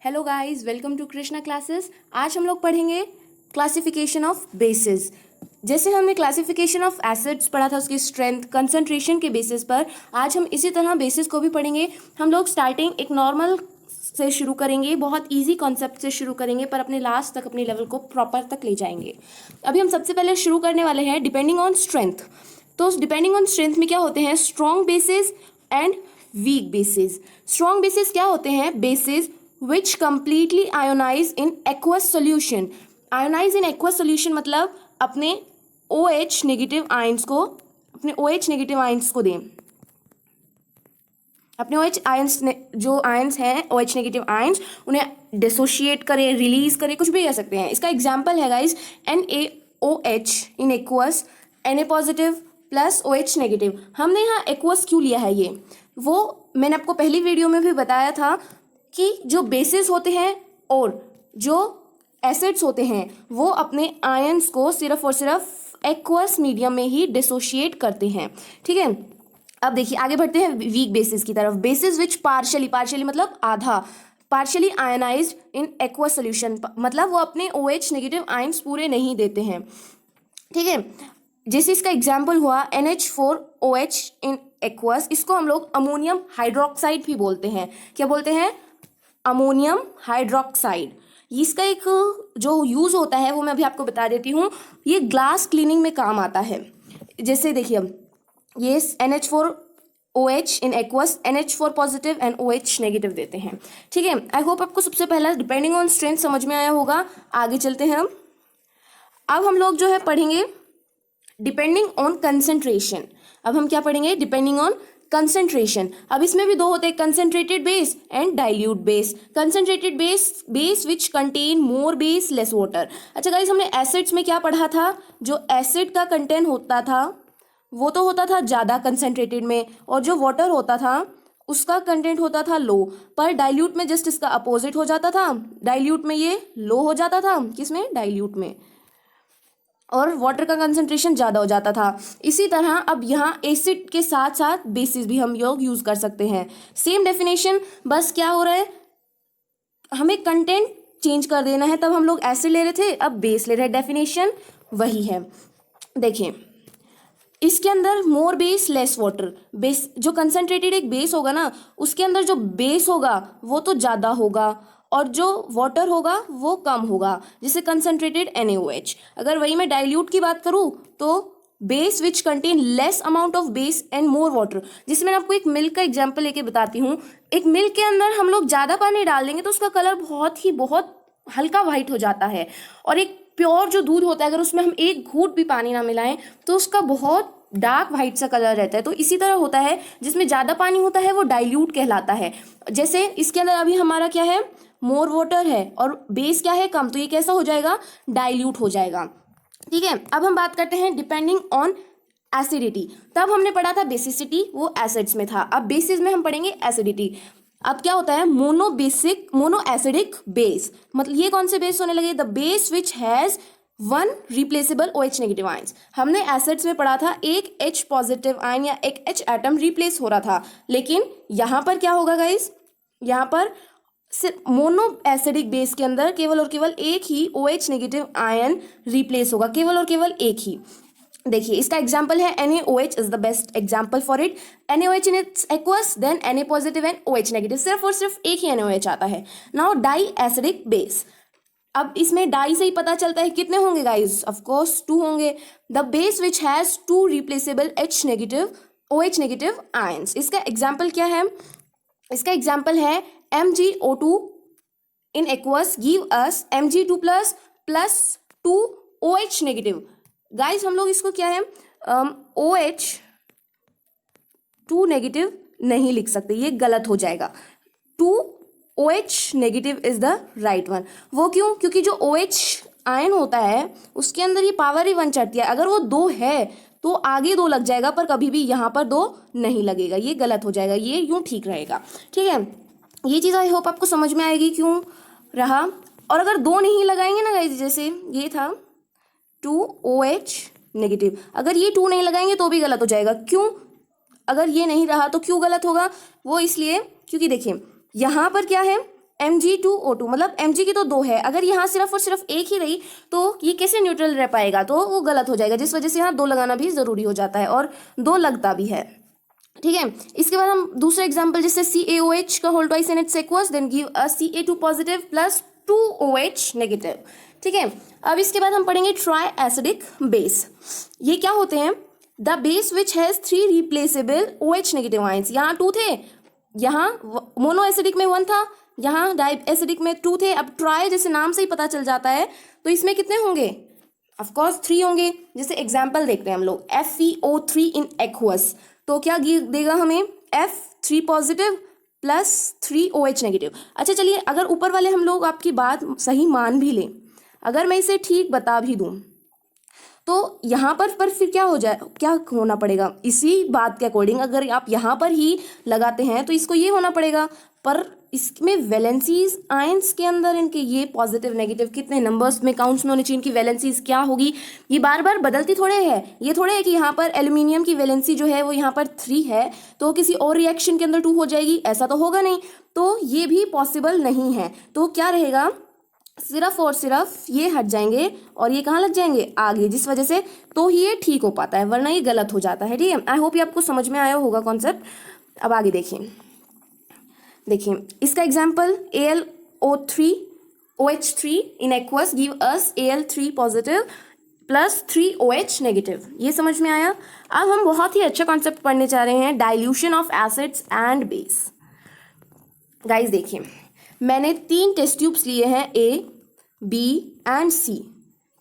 Hello guys, welcome to Krishna classes. आज हम लोग पढ़ेंगे क्लासिफिकेशन ऑफ बेसिस। जैसे हमने क्लासिफिकेशन ऑफ एसिड्स पढ़ा था, उसकी स्ट्रेंथ कंसंट्रेशन के बेसिस पर, आज हम इसी तरह बेसिस को भी पढ़ेंगे। हम लोग स्टार्टिंग एक नॉर्मल से शुरू करेंगे, बहुत इजी कॉन्सेप्ट से शुरू करेंगे, पर अपने लास्ट तक अपने लेवल को प्रॉपर तक ले जाएंगे। अभी हम सबसे पहले शुरू करने वाले हैं डिपेंडिंग ऑन स्ट्रेंथ। तो डिपेंडिंग ऑन स्ट्रेंथ में क्या होते हैं? Strong bases and weak bases. Strong bases क्या होते हैं? Bases which completely ionize in aqueous solution। ionize in aqueous solution मतलब अपने OH नेगेटिव आयंस को दें। अपने OH आयंस जो आयंस हैं, OH नेगेटिव आयंस, उन्हें डिसोशिएट करें, रिलीज करें, कुछ भी कह सकते हैं। इसका एग्जांपल है guys NaOH in aqueous, Na positive plus OH negative. हमने यहाँ एक्वस क्यों लिया है? ये वो मैंने आपको पहली वीडियो में भी बताया था कि जो बेसिस होते हैं और जो एसिड्स होते हैं वो अपने आयंस को सिर्फ और सिर्फ एक्वस मीडियम में ही डिसोशिएट करते हैं। ठीक है, अब देखिए आगे बढ़ते हैं वीक बेसिस की तरफ। बेसिस विच पार्शियली मतलब आधा, partially ionised in aqueous solution, मतलब वो अपने OH नेगेटिव आयंस पूरे नहीं देते हैं। ठीक है, जैसे इसका एग्जाम्पल हुआ NH4OH इन एक्वस, इसको हम लोग अमोनियम हाइड्रोक्साइड भी बोलते हैं। क्या बोलते हैं? Ammonium hydroxide. इसका एक जो यूज़ होता है वो मैं अभी आपको बता देती हूँ। ये ग्लास क्लीनिंग में काम आता है। जैसे देखिए, ये NH4OH in aqueous NH4 positive and OH negative देते हैं। ठीक है, आई होप आपको सबसे पहला डिपेंडिंग ऑन स्ट्रेंथ समझ में आया होगा। आगे चलते हैं अब हम लोग जो है पढ़ेंगे डिपेंडिंग ऑन कंसंट्रेशन। अब हम क्या पढ़ेंगे? Depending on concentration. अब इसमें भी दो होते हैं, concentrated base and dilute base. Concentrated base which contain more base less water. अच्छा गाइस, हमने एसिड्स में क्या पढ़ा था? जो एसिड का कंटेंट होता था वो तो होता था ज़्यादा कंसंट्रेटेड में, और जो वाटर होता था उसका कंटेंट होता था लो। पर डाइल्यूट में जस्ट इसका अपोजिट हो जाता था। डाइल्यूट में ये लो हो जाता था। किसमें? डाइल्यूट में, और वाटर का कंसंट्रेशन ज़्यादा हो जाता था। इसी तरह अब यहाँ एसिड के साथ साथ बेसिस भी हम लोग यूज़ कर सकते हैं। सेम डेफिनेशन, बस क्या हो रहा है, हमें कंटेंट चेंज कर देना है। तब हम लोग एसिड ले रहे थे, अब बेस ले रहे हैं। डेफिनेशन वही है। देखिए, इसके अंदर मोर बेस लेस वाटर। बेस जो कंसंट्रेटेड एक बेस होगा ना, उसके अंदर जो बेस होगा वो तो ज़्यादा होगा और जो वाटर होगा वो कम होगा, जैसे कंसंट्रेटेड NaOH। अगर वही मैं डाइल्यूट की बात करूँ तो base which contain less amount of base and more water. जिसमें मैं आपको एक मिल्क का एग्जांपल लेके बताती हूँ। एक मिल्क के अंदर हम लोग ज़्यादा पानी डाल देंगे तो उसका कलर बहुत हल्का वाइट हो जाता है, और एक प्योर जो दूध होता है अगर उसमें हम एक घूंट भी पानी ना मिलाएं तो उसका बहुत डार्क वाइट सा कलर रहता है। तो इसी तरह होता है, जिसमें ज़्यादा पानी होता है वो डाइल्यूट कहलाता है। जैसे इसके अंदर अभी हमारा क्या है? मोर वाटर है, और बेस क्या है? कम, तो ये कैसा हो जाएगा? डाइल्यूट हो जाएगा। ठीक है, अब हम बात करते हैं डिपेंडिंग ऑन एसिडिटी। तब हमने पढ़ा था बेसिसिटी, वो एसिड्स में था। अब बेसिस में हम पढ़ेंगे एसिडिटी। अब क्या होता है? मोनो एसिडिक बेस, मतलब ये कौन से बेस होने लगे? The base which has one replaceable OH negative ions. हमने एसिड्स में पढ़ा था एक H पॉजिटिव आयन या एक H एटम रिप्लेस हो रहा था, लेकिन यहाँ पर क्या होगा गाइस? यहाँ पर सिर्फ मोनो एसिडिक बेस के अंदर केवल और केवल एक ही OH नेगेटिव आयन रिप्लेस होगा, केवल और केवल एक ही। देखिए, इसका एग्जाम्पल है NaOH is the best example for it. NaOH in its aqueous, then Na positive and OH negative, सिर्फ और सिर्फ एक ही NaOH आता है। Now di acidic base. अब इसमें डाई से ही पता चलता है कितने होंगे गाइस? ऑफ कोर्स 2 होंगे। The base which has 2 replaceable H negative OH negative ions. इसका एग्जाम्पल क्या है? इसका एग्जाम्पल है MgO2 in aqueous give us Mg2 plus plus 2 OH negative. Guys, हम लोग इसको क्या है OH2 नेगेटिव नहीं लिख सकते, ये गलत हो जाएगा। 2 OH negative is the right one. वो क्यों? क्योंकि जो OH आयन होता है उसके अंदर ये पावर ही 1 चढ़ती है। अगर वो 2 है तो आगे 2 लग जाएगा, पर कभी भी यहाँ पर 2 नहीं लगेगा, ये गलत हो जाएगा, ये यूं ठीक रहेगा। ठीक है, ये चीज़ आई होप आपको समझ में आएगी क्यों रहा। और अगर 2 नहीं लगाएंगे ना गाइस, जैसे ये था 2OH नेगेटिव, अगर ये 2 नहीं लगाएंगे तो भी गलत हो जाएगा। क्यों? अगर ये नहीं रहा तो क्यों गलत होगा? वो इसलिए क्योंकि देखिए यहाँ पर क्या है, Mg2O2, मतलब Mg की तो 2 है, अगर यहाँ सिर्फ और सिर्फ एक ही रही तो ये कैसे न्यूट्रल रह पाएगा, तो वो गलत हो जाएगा, जिस वजह से यहाँ 2 लगाना भी ज़रूरी हो जाता है और 2 लगता भी है। ठीक है, इसके बाद हम दूसरा एग्जाम्पल, जैसे CaOH का whole twice in its aqueous, then give a Ca2 positive plus 2OH negative. ठीक है, अब इसके बाद हम पढ़ेंगे ट्राई एसिडिक बेस। ये क्या होते हैं? The base which has 3 replaceable OH negative ions. यहाँ 2 थे, यहाँ मोनो एसिडिक में 1 था, यहाँ डाई एसिडिक में 2 थे। अब ट्राई जैसे नाम से ही पता चल जाता है, तो इसमें कितने होंगे? ऑफकोर्स 3 होंगे। जैसे एग्जाम्पल देखते हैं हम लोग, FeO3 इन एक्वस, तो क्या देगा हमें? F3 positive plus 3OH negative. अच्छा चलिए, अगर ऊपर वाले हम लोग आपकी बात सही मान भी लें, अगर मैं इसे ठीक बता भी दूं, तो यहाँ पर फिर क्या हो जाए, क्या होना पड़ेगा? इसी बात के अकॉर्डिंग अगर आप यहाँ पर ही लगाते हैं तो इसको ये होना पड़ेगा, पर इसमें वैलेंसीज आयंस के अंदर इनके ये पॉजिटिव नेगेटिव कितने नंबर्स में काउंट्स में होनी चाहिए, इनकी वैलेंसीज क्या होगी, ये बार बार बदलती थोड़े है। ये थोड़े है कि यहाँ पर एल्यूमिनियम की वैलेंसी जो है वो यहाँ पर 3 है तो किसी और रिएक्शन के अंदर 2 हो जाएगी, ऐसा तो होगा नहीं, तो ये भी पॉसिबल नहीं है। तो क्या रहेगा? सिर्फ और सिर्फ ये हट जाएंगे और ये कहाँ लग जाएंगे? आगे, जिस वजह से तो ही ये ठीक हो पाता है, वरना ये गलत हो जाता है। ठीक है, आई होप ये आपको समझ में आया होगा कॉन्सेप्ट। अब आगे देखिए इसका example AlO3 OH3 in aqueous give us Al3 positive plus 3OH negative. ये समझ में आया? अब हम बहुत ही अच्छा कॉन्सेप्ट पढ़ने जा रहे हैं, dilution of acids and base. Guys देखिए, मैंने 3 टेस्ट ट्यूब्स लिए हैं, A, B एंड C।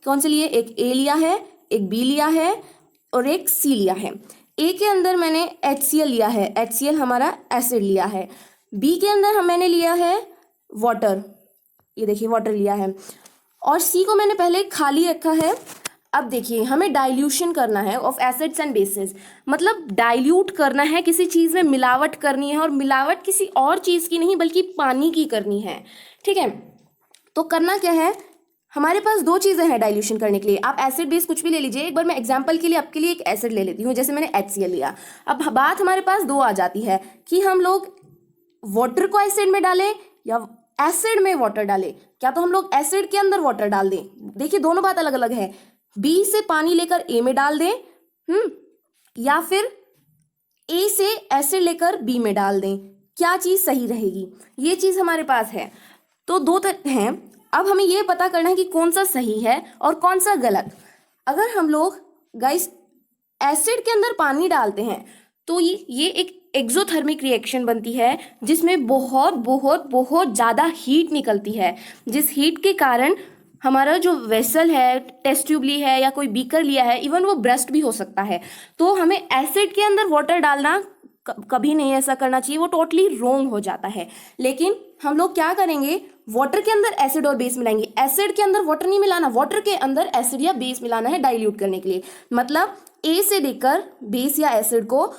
कौन से लिए? एक A लिया है, एक B लिया है और एक C लिया है। A के अंदर मैंने HCl लिया है, HCl हमारा एसिड लिया है। B के अंदर मैंने लिया है वाटर, ये देखिए वाटर लिया है, और C को मैंने पहले खाली रखा है। अब देखिए, हमें डाइल्यूशन करना है ऑफ एसिड्स एंड बेसिस, मतलब डाइल्यूट करना है, किसी चीज़ में मिलावट करनी है, और मिलावट किसी और चीज़ की नहीं बल्कि पानी की करनी है। ठीक है, तो करना क्या है? हमारे पास 2 चीज़ें हैं डाइल्यूशन करने के लिए। आप एसिड बेस कुछ भी ले लीजिए। एक बार मैं एग्जांपल के लिए आपके लिए एक एसिड ले लेती हूँ, जैसे मैंने HCl लिया। अब बात हमारे पास 2 आ जाती है कि हम लोग वाटर को एसिड में डालें या एसिड में वाटर डालें। क्या तो हम लोग एसिड के अंदर वाटर डाल दें? देखिए, दोनों बात अलग अलग है। B से पानी लेकर A में डाल दें, या फिर A से एसिड लेकर B में डाल दें, क्या चीज़ सही रहेगी? ये चीज़ हमारे पास है। तो 2 तरह हैं। अब हमें ये पता करना है कि कौन सा सही है और कौन सा गलत। अगर हम लोग गाइस एसिड के अंदर पानी डालते हैं तो ये एक एक्सोथर्मिक रिएक्शन बनती है, जिसमें बहुत बहुत बहुत ज़्यादा हीट निकलती है, जिस हीट के कारण हमारा जो वेसल है, टेस्ट ट्यूब ली है या कोई बीकर लिया है, इवन वो ब्रेस्ट भी हो सकता है, तो हमें एसिड के अंदर वाटर डालना कभी नहीं ऐसा करना चाहिए, वो टोटली रॉन्ग हो जाता है। लेकिन हम लोग क्या करेंगे? वाटर के अंदर एसिड और बेस मिलाएंगे। एसिड के अंदर वाटर नहीं मिलाना, वाटर के अंदर एसिड या बेस मिलाना है डाइल्यूट करने के लिए। मतलब A से लेकर बेस या एसिड को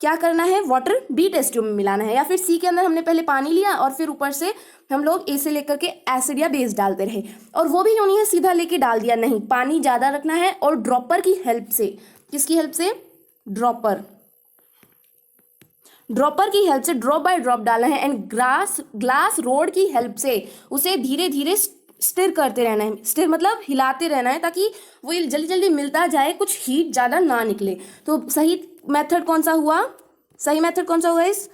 क्या करना है? वाटर B टेस्ट ट्यूब में मिलाना है, या फिर C के अंदर हमने पहले पानी लिया और फिर ऊपर से हम लोग A से लेकर के एसिड या बेस डालते रहे, और वो भी नहीं है सीधा लेके डाल दिया, नहीं, पानी ज़्यादा रखना है और ड्रॉपर की हेल्प से। किसकी हेल्प से? ड्रॉपर की हेल्प से ड्रॉप बाय ड्रॉप डालना है, एंड ग्लास रोड की हेल्प से उसे धीरे धीरे स्टिर करते रहना है। स्टिर मतलब हिलाते रहना है, ताकि वो जल्दी जल्दी मिलता जाए, कुछ हीट ज़्यादा ना निकले। तो सही मेथड कौन सा हुआ? सही मेथड कौन सा हुआ? इस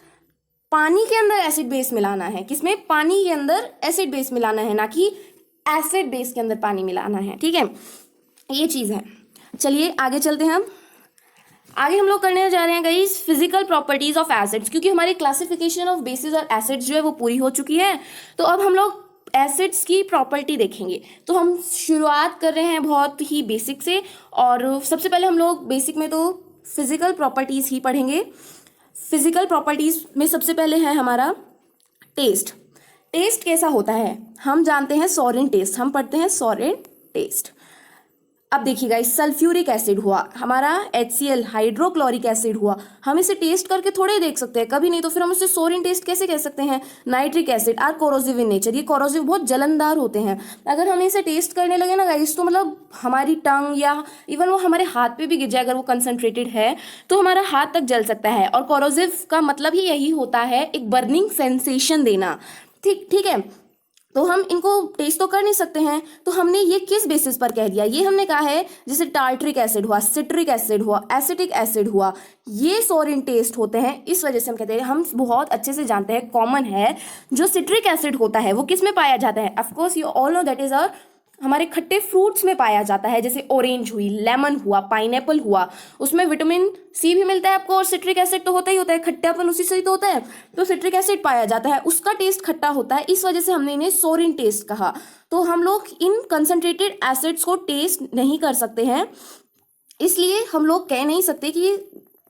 पानी के अंदर एसिड बेस मिलाना है। किसमें? पानी के अंदर एसिड बेस मिलाना है, ना कि एसिड बेस के अंदर पानी मिलाना है। ठीक है, ये चीज़ है। चलिए आगे चलते हैं। आगे हम लोग करने जा रहे हैं guys physical properties of acids, क्योंकि हमारी क्लासिफिकेशन ऑफ बेसिस और एसिड्स जो है वो पूरी हो चुकी है। तो अब हम लोग एसिड्स की प्रॉपर्टी देखेंगे। तो हम शुरुआत कर रहे हैं बहुत ही बेसिक से, और सबसे पहले हम लोग बेसिक में तो फिजिकल प्रॉपर्टीज ही पढ़ेंगे। फिजिकल प्रॉपर्टीज में सबसे पहले है हमारा टेस्ट। टेस्ट कैसा होता है? हम जानते हैं सोरिन टेस्ट, हम पढ़ते हैं सोरिन टेस्ट। अब देखिएगा, इस सल्फ्यूरिक एसिड हुआ, हमारा HCl हाइड्रोक्लोरिक एसिड हुआ, हम इसे टेस्ट करके थोड़े देख सकते हैं, कभी नहीं, तो फिर हम इसे सोरिन टेस्ट कैसे कह सकते हैं? Nitric acid are corrosive in nature, ये कोरोसिव बहुत जलनदार होते हैं। अगर हम इसे टेस्ट करने लगे ना गाइस, तो मतलब हमारी टंग या इवन वो हमारे हाथ पे भी गिर जाए, अगर वो कंसनट्रेटेड है तो हमारा हाथ तक जल सकता है। और कोरोसिव का मतलब ही यही होता है, एक बर्निंग सेंसेशन देना। ठीक है, तो हम इनको टेस्ट तो कर नहीं सकते हैं, तो हमने ये किस बेसिस पर कह दिया, ये हमने कहा है जैसे टार्ट्रिक एसिड हुआ, सिट्रिक एसिड हुआ, एसिटिक एसिड हुआ, ये सोरिन टेस्ट होते हैं, इस वजह से हम कहते हैं, हम बहुत अच्छे से जानते हैं, कॉमन है, जो सिट्रिक एसिड होता है वो किस में पाया जाता है, of course you all know that is हमारे खट्टे फ्रूट्स में पाया जाता है, जैसे ऑरेंज हुई, लेमन हुआ, पाइनएप्पल हुआ, उसमें विटामिन सी भी मिलता है आपको, और सिट्रिक एसिड तो होता ही होता है, खट्टापन उसी से ही तो होता है, तो सिट्रिक एसिड पाया जाता है, उसका टेस्ट खट्टा होता है, इस वजह से हमने इन्हें सोरिन टेस्ट कहा। तो हम लोग इन कंसनट्रेटेड एसिड्स को टेस्ट नहीं कर सकते हैं, इसलिए हम लोग कह नहीं सकते कि ये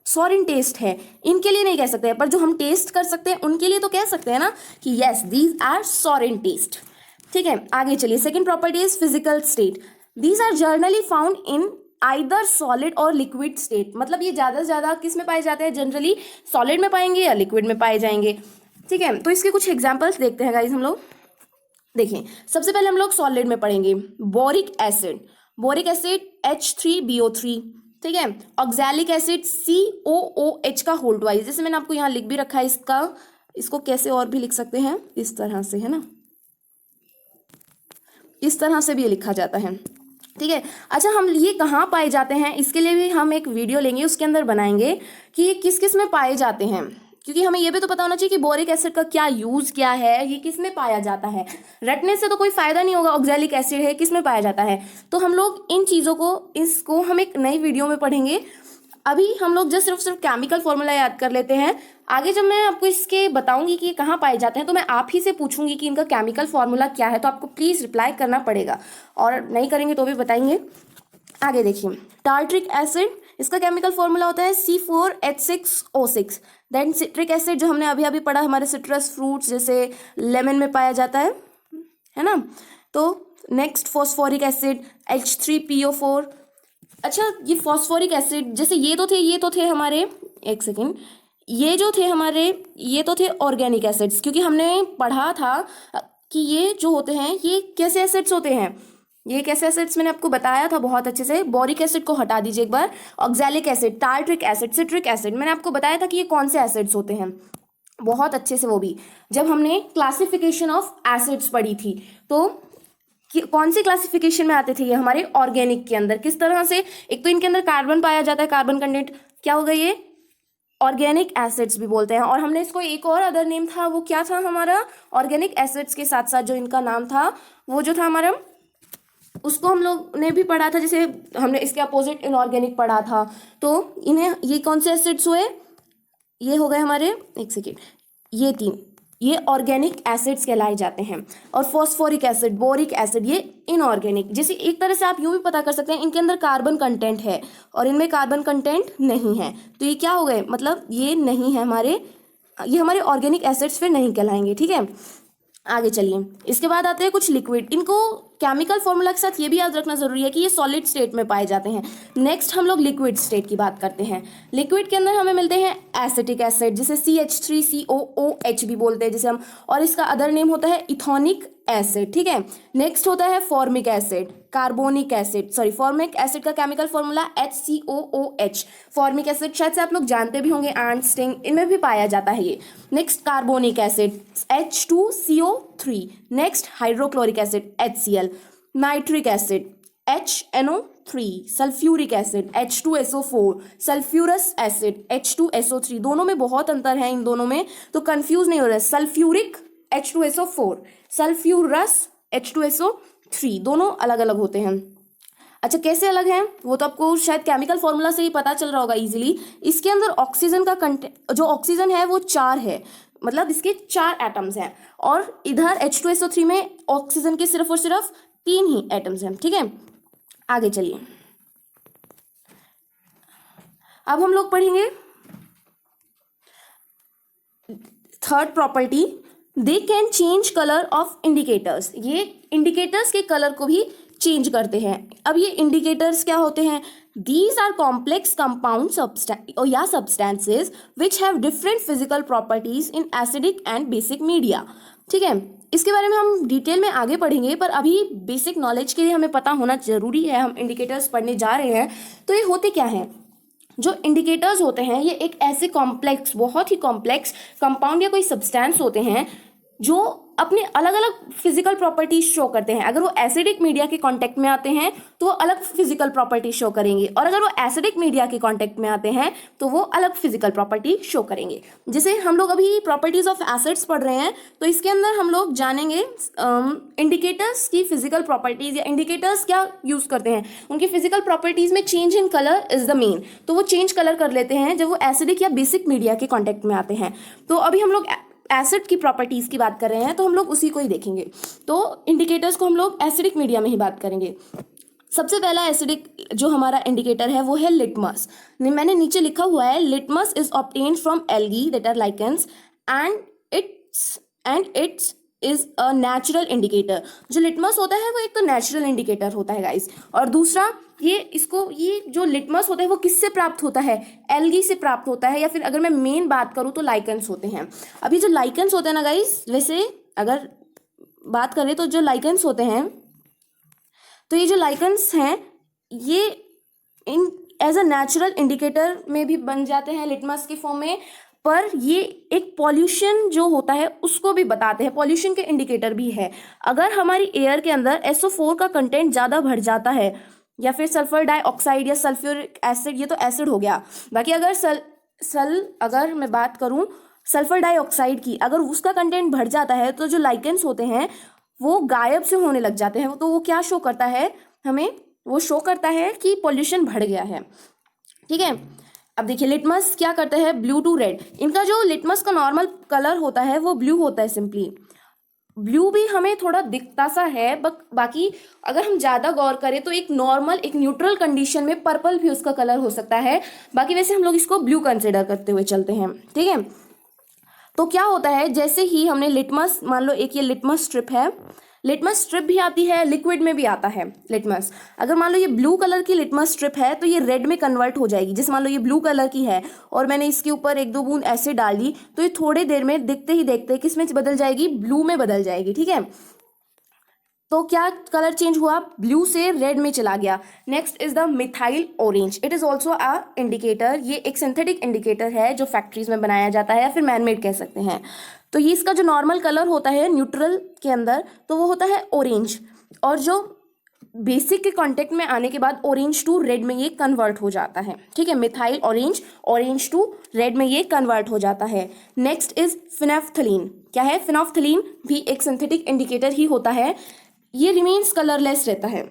सोरिन टेस्ट है, इनके लिए नहीं कह सकते हैं, पर जो हम टेस्ट कर सकते हैं उनके लिए तो कह सकते हैं ना कि yes these are sour in taste. ठीक है, आगे चलिए। Second property is physical state. These are generally found in either solid और लिक्विड स्टेट, मतलब ये ज़्यादा से ज़्यादा किस में पाए जाते हैं, जनरली सॉलिड में पाएंगे या लिक्विड में पाए जाएंगे। ठीक है, तो इसके कुछ एग्जाम्पल्स देखते हैं गाइस हम लोग। देखिए, सबसे पहले हम लोग सॉलिड में पढ़ेंगे boric acid, boric acid H3BO3, ठीक है, ऑक्सैलिक एसिड COOH का होल ट्वाइस, जैसे मैंने आपको यहाँ लिख भी रखा है, इसको कैसे और भी लिख सकते हैं, इस तरह से, है ना, इस तरह से भी ये लिखा जाता है। ठीक है, अच्छा, हम ये कहाँ पाए जाते हैं, इसके लिए भी हम एक वीडियो लेंगे, उसके अंदर बनाएंगे कि ये किस किस में पाए जाते हैं, क्योंकि हमें ये भी तो पता होना चाहिए कि बोरिक एसिड का क्या यूज क्या है, ये किस में पाया जाता है। रटने से तो कोई फायदा नहीं होगा, ऑक्सैलिक एसिड है किस में पाया जाता है, तो हम लोग इन चीज़ों को, इसको हम एक नई वीडियो में पढ़ेंगे। अभी हम लोग जस्ट सिर्फ केमिकल फॉर्मूला याद कर लेते हैं, आगे जब मैं आपको इसके बताऊंगी कि ये कहाँ पाए जाते हैं तो मैं आप ही से पूछूंगी कि इनका केमिकल फॉर्मूला क्या है, तो आपको प्लीज़ रिप्लाई करना पड़ेगा, और नहीं करेंगे तो भी बताएंगे। आगे देखिए, टार्ट्रिक एसिड, इसका केमिकल फॉर्मूला होता है C4H6O6। देन सिट्रिक एसिड जो हमने अभी अभी पढ़ा, हमारे सिट्रस फ्रूट्स जैसे लेमन में पाया जाता है ना। तो नेक्स्ट फॉस्फोरिक एसिड H3PO4। अच्छा, ये फॉस्फोरिक एसिड, जैसे ये तो थे हमारे, एक सेकेंड, ये जो थे हमारे, ये तो थे ऑर्गेनिक एसिड्स, क्योंकि हमने पढ़ा था कि ये जो होते हैं ये कैसे एसिड्स होते हैं, ये कैसे एसिड्स मैंने आपको बताया था बहुत अच्छे से। बोरिक एसिड को हटा दीजिए एक बार, oxalic acid, tartaric acid, citric acid, मैंने आपको बताया था कि ये कौन से एसिड्स होते हैं बहुत अच्छे से, वो भी जब हमने क्लासिफिकेशन ऑफ एसिड्स पढ़ी थी। तो कौन सी क्लासिफिकेशन में आते थे ये, हमारे ऑर्गेनिक के अंदर, किस तरह से, एक तो इनके अंदर कार्बन पाया जाता है, कार्बन कंटेंट क्या होगा, ये ऑर्गेनिक एसिड्स भी बोलते हैं, और हमने इसको एक और अदर नेम था, वो क्या था हमारा, ऑर्गेनिक एसिड्स के साथ साथ जो इनका नाम था वो जो था हमारा, उसको हम लोग ने भी पढ़ा था, जैसे हमने इसके अपोजिट इनऑर्गेनिक पढ़ा था। तो इन्हें, ये कौन से एसिड्स हुए, ये हो गए हमारे, एक सेकेंड, ये तीन, ये ऑर्गेनिक एसिड्स कहलाए जाते हैं। और फॉस्फोरिक एसिड, बोरिक एसिड, ये इनऑर्गेनिक। जैसे एक तरह से आप यूँ भी पता कर सकते हैं, इनके अंदर कार्बन कंटेंट है और इनमें कार्बन कंटेंट नहीं है, तो ये क्या हो गए, मतलब ये नहीं है हमारे, ये हमारे ऑर्गेनिक एसिड्स फिर नहीं कहलाएंगे। ठीक है, आगे चलिए, इसके बाद आते हैं कुछ लिक्विड। इनको केमिकल फॉर्मूला के साथ ये भी याद रखना जरूरी है कि ये सॉलिड स्टेट में पाए जाते हैं। नेक्स्ट हम लोग लिक्विड स्टेट की बात करते हैं। लिक्विड के अंदर हमें मिलते हैं एसिटिक एसिड, जिसे CH3COOH भी बोलते हैं जिसे हम, और इसका अदर नेम होता है इथोनिक एसिड। ठीक है, नेक्स्ट होता है formic acid, carbonic acid, sorry, formic acid का chemical formula HCOOH। Formic acid शायद से आप लोग जानते भी होंगे, आंट स्टिंग, इनमें भी पाया जाता है ये। Next carbonic acid H2CO3। Next hydrochloric acid HCl। Nitric acid HNO3। Sulphuric acid H2SO4। Sulphurous acid H2SO3। दोनों में बहुत अंतर है इन दोनों में, तो कंफ्यूज नहीं हो रहा है। सल्फ्यूरिक H2SO4, सल्फ्यूरस H2SO3, दोनों अलग अलग होते हैं। अच्छा, कैसे अलग हैं वो तो आपको शायद केमिकल फॉर्मूला से ही पता चल रहा होगा इजीली। इसके अंदर ऑक्सीजन का कंटेंट, जो ऑक्सीजन है वो 4 है, मतलब इसके 4 एटम्स हैं, और इधर H2SO3 में ऑक्सीजन के सिर्फ और सिर्फ 3 ही एटम्स हैं। ठीक है, आगे चलिए, अब हम लोग पढ़ेंगे third property, they can change colour of indicators. ये इंडिकेटर्स के कलर को भी चेंज करते हैं। अब ये इंडिकेटर्स क्या होते हैं, दीज आर कॉम्प्लेक्स कंपाउंड या substances which have different physical properties in acidic and basic media. ठीक है, इसके बारे में हम डिटेल में आगे पढ़ेंगे, पर अभी बेसिक नॉलेज के लिए हमें पता होना जरूरी है। हम इंडिकेटर्स पढ़ने जा रहे हैं, तो ये होते क्या हैं, जो इंडिकेटर्स होते हैं ये एक ऐसे कॉम्प्लेक्स, बहुत ही कॉम्प्लेक्स कंपाउंड या कोई सब्सटेंस होते हैं जो अपने अलग अलग फिजिकल प्रॉपर्टीज शो करते हैं। अगर वो एसिडिक मीडिया के कांटेक्ट में आते हैं तो वो अलग फिजिकल प्रॉपर्टी शो करेंगे, और अगर वो एसिडिक मीडिया के कांटेक्ट में आते हैं तो वो अलग फिजिकल प्रॉपर्टी शो करेंगे। जैसे हम लोग अभी प्रॉपर्टीज ऑफ एसिड्स पढ़ रहे हैं, तो इसके अंदर हम लोग जानेंगे इंडिकेटर्स की फिजिकल प्रॉपर्टीज, या इंडिकेटर्स क्या यूज करते हैं। उनकी फिजिकल प्रॉपर्टीज में change in colour is the main, तो वो चेंज कलर कर लेते हैं जब वो एसिडिक या बेसिक मीडिया के कांटेक्ट में आते हैं। तो अभी हम लोग एसिड की प्रॉपर्टीज की बात कर रहे हैं, तो हम लोग उसी को ही देखेंगे। तो इंडिकेटर्स को हम लोग एसिडिक मीडिया में ही बात करेंगे। सबसे पहला एसिडिक जो हमारा इंडिकेटर है वो है लिटमस। मैंने नीचे लिखा हुआ है, litmus is obtained from algae that are lichens and its is a natural indicator. जो लिटमस होता है वो एक तो नेचुरल इंडिकेटर होता है गाइस, और दूसरा ये जो लिटमस होता है वो किससे प्राप्त होता है, एल्गी से प्राप्त होता है, या फिर अगर मैं मेन बात करूँ तो लाइकेंस होते हैं। अभी जो लाइकेंस होते हैं ना गाइस, वैसे अगर बात करें तो जो लाइकेंस होते हैं, तो ये जो लाइकेंस हैं ये इन एज अ नेचुरल इंडिकेटर में भी बन जाते हैं लिटमस के फॉर्म में, पर ये एक पॉल्यूशन जो होता है उसको भी बताते हैं, पॉल्यूशन के इंडिकेटर भी है। अगर हमारी एयर के अंदर SO4 का कंटेंट ज़्यादा बढ़ जाता है, या फिर सल्फर डाइऑक्साइड या सल्फ्यूरिक एसिड, ये तो एसिड हो गया। बाकी अगर अगर मैं बात करूं सल्फर डाइऑक्साइड की, अगर उसका कंटेंट बढ़ जाता है तो जो लाइकेंस होते हैं वो गायब से होने लग जाते हैं। तो वो क्या शो करता है हमें, वो शो करता है कि पॉल्यूशन बढ़ गया है। ठीक है, अब देखिए लिटमस क्या करता है, ब्लू टू रेड। इनका जो लिटमस का नॉर्मल कलर होता है वो ब्लू होता है, सिंपली ब्लू भी हमें थोड़ा दिखता सा है, बाकी अगर हम ज़्यादा गौर करें तो एक नॉर्मल, एक न्यूट्रल कंडीशन में पर्पल भी उसका कलर हो सकता है। बाकी वैसे हम लोग इसको ब्लू कंसिडर करते हुए चलते हैं। ठीक है, तो क्या होता है, जैसे ही हमने लिटमस, मान लो एक ये लिटमस स्ट्रिप है, लिटमस स्ट्रिप भी आती है, लिक्विड में भी आता है लिटमस। अगर मान लो ये ब्लू कलर की लिटमस स्ट्रिप है तो ये रेड में कन्वर्ट हो जाएगी। जैसे मान लो ये ब्लू कलर की है और मैंने इसके ऊपर 1-2 बूंद एसिड डाल दी, तो ये थोड़ी देर में देखते ही देखते किस में बदल जाएगी, ब्लू में बदल जाएगी। ठीक है, तो क्या कलर चेंज हुआ, ब्लू से रेड में चला गया। Next is the methyl orange, it is also a indicator. ये एक सिंथेटिक इंडिकेटर है जो फैक्ट्रीज में बनाया जाता है, या फिर मैनमेड कह सकते हैं। तो ये इसका जो नॉर्मल कलर होता है न्यूट्रल के अंदर, तो वो होता है ऑरेंज, और जो बेसिक के कांटेक्ट में आने के बाद ऑरेंज टू रेड में ये कन्वर्ट हो जाता है। ठीक है, methyl orange, orange to red में ये कन्वर्ट हो जाता है। Next is phenolphthalein. क्या है, फिनेफ्थलीन भी एक सिंथेटिक इंडिकेटर ही होता है। ये रिमेन्स कलरलेस रहता है।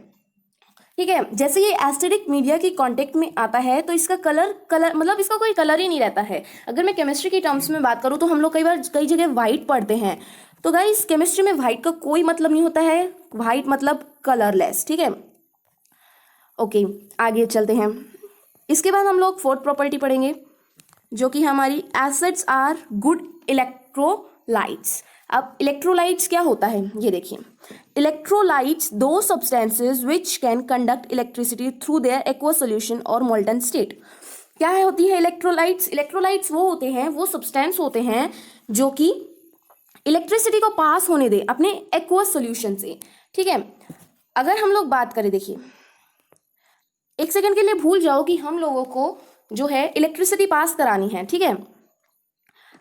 ठीक है, जैसे ये एसिडिक मीडिया के कांटेक्ट में आता है तो इसका कलर मतलब इसका कोई कलर ही नहीं रहता है। अगर मैं केमिस्ट्री की टर्म्स में बात करूँ तो हम लोग कई जगह वाइट पढ़ते हैं, तो गाइस केमिस्ट्री में वाइट का कोई मतलब नहीं होता है, वाइट मतलब कलरलेस। ठीक है, ओके आगे चलते हैं। इसके बाद हम लोग फोर्थ प्रॉपर्टी पढ़ेंगे, जो कि हमारी एसिड्स आर गुड इलेक्ट्रोलाइट्स। अब इलेक्ट्रोलाइट्स क्या होता है, ये देखिए, इलेक्ट्रोलाइट्स दो substances which can conduct electricity through their aqueous solution और मोल्टन स्टेट। क्या है होती है इलेक्ट्रोलाइट्स, इलेक्ट्रोलाइट्स वो होते हैं, वो सब्सटेंस होते हैं जो कि इलेक्ट्रिसिटी को पास होने दे अपने एक्वस सोल्यूशन से। ठीक है, अगर हम लोग बात करें, देखिए एक सेकंड के लिए भूल जाओ कि हम लोगों को जो है इलेक्ट्रिसिटी पास करानी है। ठीक है,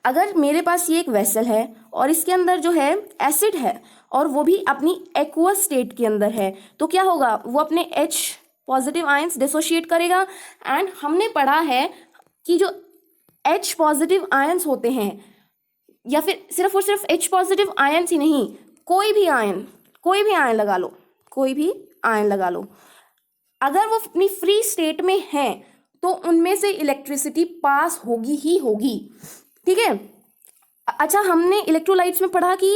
अगर मेरे पास ये एक वेसल है और इसके अंदर जो है एसिड है और वो भी अपनी एक्वस स्टेट के अंदर है, तो क्या होगा, वो अपने H पॉजिटिव आयंस डिसोशिएट करेगा। एंड हमने पढ़ा है कि जो H पॉजिटिव आयंस होते हैं, या फिर सिर्फ और सिर्फ H पॉजिटिव आयंस ही नहीं, कोई भी आयन लगा लो, कोई भी आयन लगा लो, अगर वो अपनी फ्री स्टेट में है तो उनमें से इलेक्ट्रिसिटी पास होगी ही होगी। ठीक है, अच्छा हमने इलेक्ट्रोलाइट्स में पढ़ा कि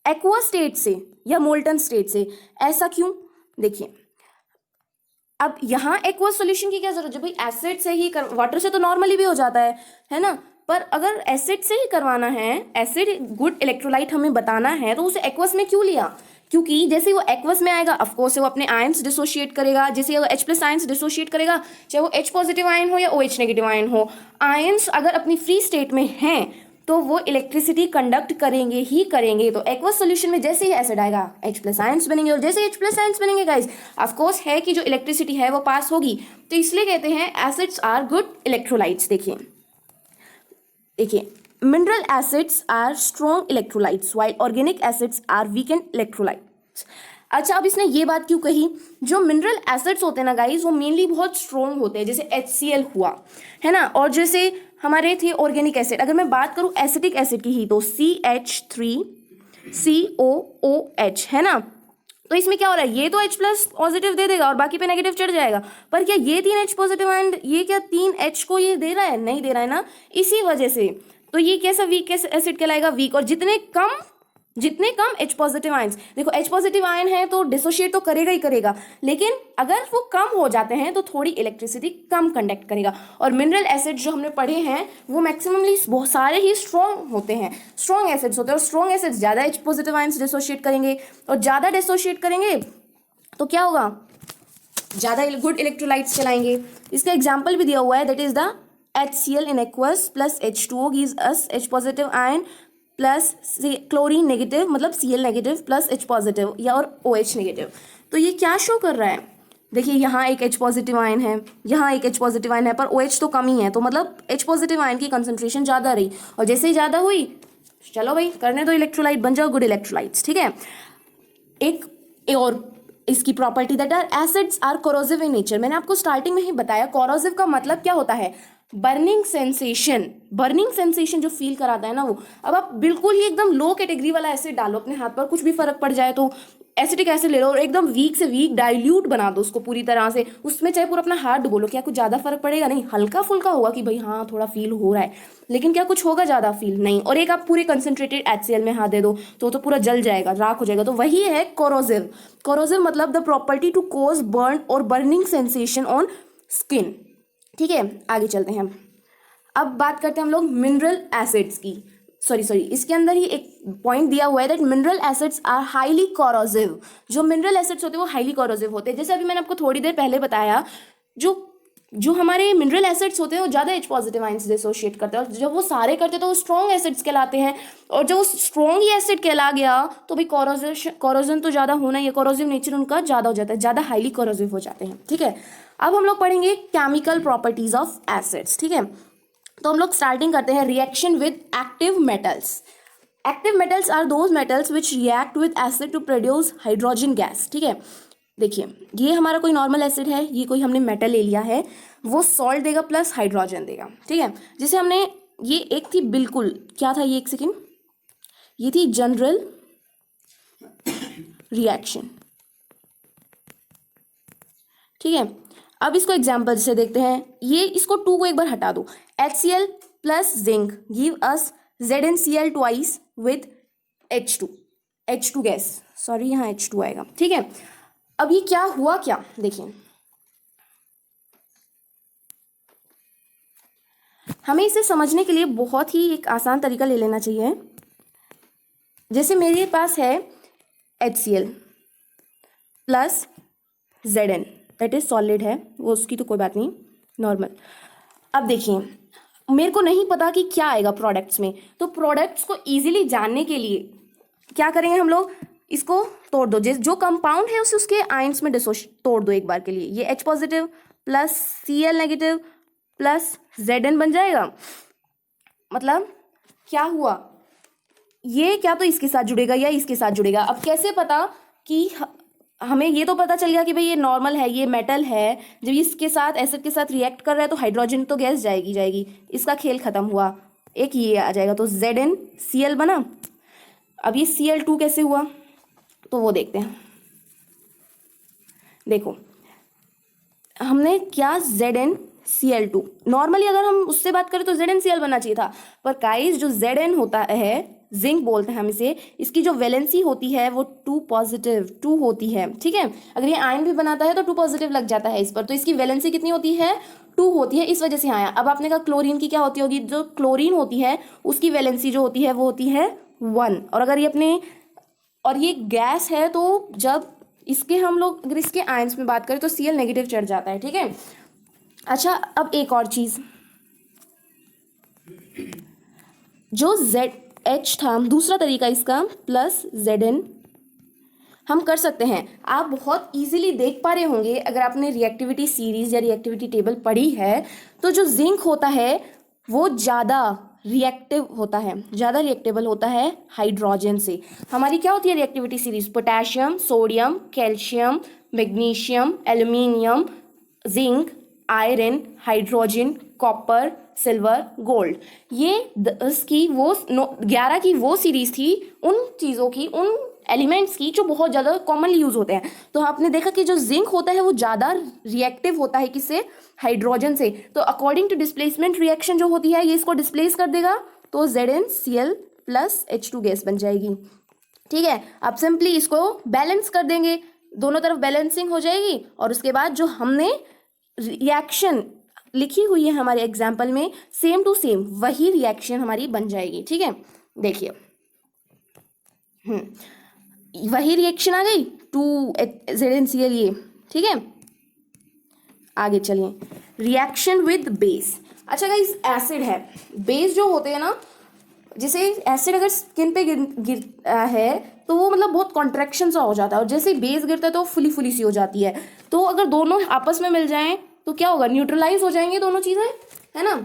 एक्वस स्टेट से या मोल्टन स्टेट से, ऐसा क्यों, देखिए अब यहाँ एक्वस सॉल्यूशन की क्या जरूरत है भाई, एसिड से ही वाटर से तो नॉर्मली भी हो जाता है ना, पर अगर एसिड से ही करवाना है, एसिड गुड इलेक्ट्रोलाइट हमें बताना है, तो उसे एक्वस में क्यों लिया, क्योंकि जैसे वो एक्वस में आएगा ऑफकोर्स वो अपने आयंस डिसोशिएट करेगा। जैसे वो H+ आयंस डिसोशिएट करेगा, चाहे वो H पॉजिटिव आयन हो या OH नेगेटिव आयन हो, आयंस अगर अपनी फ्री स्टेट में हैं तो वो इलेक्ट्रिसिटी कंडक्ट करेंगे ही करेंगे। तो एक्वस सॉल्यूशन में जैसे ही एसिड आएगा H+ आयंस बनेंगे, और जैसे H+ आयंस बनेंगे गाइस ऑफकोर्स है कि जो इलेक्ट्रिसिटी है वो पास होगी। तो इसलिए कहते हैं एसिड्स आर गुड इलेक्ट्रोलाइट्स। देखिए mineral acids are strong electrolytes while organic acids are वीकेंड इलेक्ट्रोलाइट्स। अच्छा, अब इसने ये बात क्यों कही? जो मिनरल एसिड्स होते हैं ना गाइज, वो मेनली बहुत स्ट्रॉन्ग होते हैं, जैसे HCl हुआ है ना, और जैसे हमारे थे ऑर्गेनिक एसिड। अगर मैं बात करूं एसिटिक एसिड की ही तो CH3COOH है ना, तो इसमें क्या हो रहा है, ये तो H प्लस पॉजिटिव दे देगा और बाकी पे नेगेटिव चढ़ जाएगा, पर क्या ये 3 H पॉजिटिव एंड ये क्या 3 H को ये दे रहा है? नहीं दे रहा है ना, इसी वजह से तो ये कैसा वीक एसिड कहलाएगा? वीक। और जितने कम H पॉजिटिव आयंस, देखो H पॉजिटिव आयन है तो डिसोशिएट तो करेगा ही करेगा, लेकिन अगर वो कम हो जाते हैं तो थोड़ी इलेक्ट्रिसिटी कम कंडक्ट करेगा। और मिनरल एसिड जो हमने पढ़े हैं वो मैक्सिममली बहुत सारे ही स्ट्रॉन्ग होते हैं, स्ट्रॉन्ग एसिड्स होते हैं, और स्ट्रॉन्ग एसिड्स ज़्यादा H पॉजिटिव आयंस डिसोशिएट करेंगे, और ज़्यादा डिसोशिएट करेंगे तो क्या होगा, ज़्यादा गुड इलेक्ट्रोलाइट्स चलाएंगे। इसका एग्जाम्पल भी दिया हुआ है, that is the HCl in aqueous plus H2O gives us H positive ion plus chlorine negative, मतलब Cl negative plus H positive या और OH नेगेटिव। तो ये क्या शो कर रहा है? देखिए यहाँ एक H पॉजिटिव आयन है, यहाँ एक H पॉजिटिव आयन है, पर OH तो कम ही है, तो मतलब H पॉजिटिव आयन की कंसंट्रेशन ज़्यादा रही, और जैसे ही ज़्यादा हुई, चलो भाई करने दो इलेक्ट्रोलाइट, बन जाओ गुड इलेक्ट्रोलाइट्स। ठीक है, एक और इसकी property that are acids are corrosive in nature. मैंने आपको स्टार्टिंग में ही बताया कोरोसिव का मतलब क्या होता है, बर्निंग सेंसेशन जो फील कराता है ना वो। अब आप बिल्कुल ही एकदम लो कैटेगरी वाला एसिड डालो अपने हाथ पर, कुछ भी फर्क पड़ जाए तो एसिटिक एसिड ले लो और एकदम वीक से वीक डाइल्यूट बना दो उसको पूरी तरह से, उसमें चाहे पूरा अपना हाथ डुबो, क्या कुछ ज़्यादा फर्क पड़ेगा? नहीं, हल्का फुल्का होगा कि भाई हाँ थोड़ा फील हो रहा है, लेकिन क्या कुछ होगा ज़्यादा फील? नहीं। और एक आप पूरे कंसनट्रेटेड HCl में हाथ दे दो तो पूरा जल जाएगा, राख हो जाएगा। तो वही है कोरोसिव। कोरोसिव मतलब the property to cause burn और बर्निंग सेंसेशन ऑन स्किन। ठीक है, आगे चलते हैं हम। अब बात करते हैं हम लोग मिनरल एसिड्स की। सॉरी, इसके अंदर ही एक पॉइंट दिया हुआ है that mineral acids are highly corrosive. जो मिनरल एसिड्स होते हैं वो हाईली कोरोसिव होते हैं। जैसे अभी मैंने आपको थोड़ी देर पहले बताया, जो हमारे मिनरल एसिड्स होते हैं वो ज़्यादा H पॉजिटिव आयंस डिसोशिएट करते हैं, और जब वो सारे करते हैं तो वो स्ट्रॉन्ग एसिड्स कहलाते हैं। और जब वो स्ट्रॉन्ग ही एसिड कहला गया तो भाई कोरोजन तो ज़्यादा होना ही है, कोरोसिव नेचर उनका ज़्यादा हो जाता है, ज़्यादा हाईली कोरोसिव हो जाते हैं। ठीक है, अब हम लोग पढ़ेंगे केमिकल प्रॉपर्टीज ऑफ एसिड्स। ठीक है, तो हम लोग स्टार्टिंग करते हैं reaction with active metals. Active metals are those metals which react with acid to produce hydrogen gas. ठीक है, देखिए ये हमारा कोई नॉर्मल एसिड है, ये कोई हमने मेटल ले लिया है, वो सॉल्ट देगा प्लस हाइड्रोजन देगा। ठीक है, जैसे हमने ये एक थी बिल्कुल, क्या था ये, एक सेकेंड, ये थी जनरल रिएक्शन। ठीक है, अब इसको एग्जाम्पल से देखते हैं। ये इसको 2 को एक बार हटा दो, HCl plus zinc give us ZnCl twice with H2 gas, sorry यहाँ H2 आएगा। ठीक है, अब ये क्या हुआ, क्या देखिए, हमें इसे समझने के लिए बहुत ही एक आसान तरीका ले लेना चाहिए। जैसे मेरे पास है HCl plus Zn, that is solid है वो, उसकी तो कोई बात नहीं, नॉर्मल। अब देखिए मेरे को नहीं पता कि क्या आएगा प्रोडक्ट्स में, तो प्रोडक्ट्स को इजीली जानने के लिए क्या करेंगे हम लोग, इसको तोड़ दो, जो कंपाउंड है उसे उसके आयंस में तोड़ दो एक बार के लिए। ये H positive plus Cl negative plus Zn बन जाएगा। मतलब क्या हुआ, ये क्या तो इसके साथ जुड़ेगा या इसके साथ जुड़ेगा। अब कैसे पता कि हमें ये तो पता चल गया कि भाई ये नॉर्मल है, ये मेटल है, जब इसके साथ एसिड के साथ रिएक्ट कर रहा है तो हाइड्रोजन तो गैस जाएगी, इसका खेल खत्म हुआ, एक ये आ जाएगा, तो ZnCl बना। अब ये Cl2 कैसे हुआ, तो वो देखते हैं। देखो हमने क्या, ZnCl2, नॉर्मली अगर हम उससे बात करें तो ZnCl बनना चाहिए था, पर गाइस जो Zn होता है, जिंक बोलते हैं हम इसे, इसकी जो वैलेंसी होती है वो 2 होती है। ठीक है, अगर ये आयन भी बनाता है तो 2 पॉजिटिव लग जाता है इस पर, तो इसकी वैलेंसी कितनी होती है, 2 होती है, इस वजह से आया। अब आपने कहा क्लोरीन की क्या होती होगी, जो क्लोरीन होती है उसकी वैलेंसी जो होती है वो होती है 1। और अगर ये और ये गैस है तो जब इसके हम लोग अगर इसके आयंस में बात करें तो Cl नेगेटिव चढ़ जाता है। ठीक है, अच्छा अब एक और चीज, जो ZH था, दूसरा तरीका इसका प्लस Zn हम कर सकते हैं। आप बहुत इजीली देख पा रहे होंगे अगर आपने रिएक्टिविटी सीरीज या रिएक्टिविटी टेबल पढ़ी है, तो जो जिंक होता है वो ज़्यादा रिएक्टिव होता है, ज़्यादा रिएक्टेबल होता है हाइड्रोजन से। हमारी क्या होती है reactivity series? Potassium, sodium, calcium, magnesium, aluminium, zinc, iron, hydrogen, copper, silver, gold. ये 11 की वो सीरीज थी उन चीज़ों की, उन एलिमेंट्स की जो बहुत ज़्यादा कॉमनली यूज होते हैं। तो आपने देखा कि जो जिंक होता है वो ज़्यादा रिएक्टिव होता है किससे? हाइड्रोजन से। तो अकॉर्डिंग टू डिस्प्लेसमेंट रिएक्शन जो होती है ये इसको डिस्प्लेस कर देगा, तो ZnCl प्लस H2 गैस बन जाएगी। ठीक है, आप सिंपली इसको बैलेंस कर देंगे, दोनों तरफ बैलेंसिंग हो जाएगी, और उसके बाद जो हमने रिएक्शन लिखी हुई है हमारे एग्जाम्पल में सेम टू सेम वही रिएक्शन हमारी बन जाएगी। ठीक है, देखिए वही रिएक्शन आ गई 2ZnCl ये। ठीक है, आगे चलिए, रिएक्शन विद बेस। अच्छा गाइस, एसिड है, बेस जो होते हैं ना, जैसे एसिड अगर स्किन पे गिरता है तो वो मतलब बहुत कॉन्ट्रैक्शन सा हो जाता है, और जैसे बेस गिरता है तो फुली फुली सी हो जाती है। तो अगर दोनों आपस में मिल जाएं तो क्या होगा? न्यूट्रलाइज हो जाएंगे दोनों चीज़ें, है ना।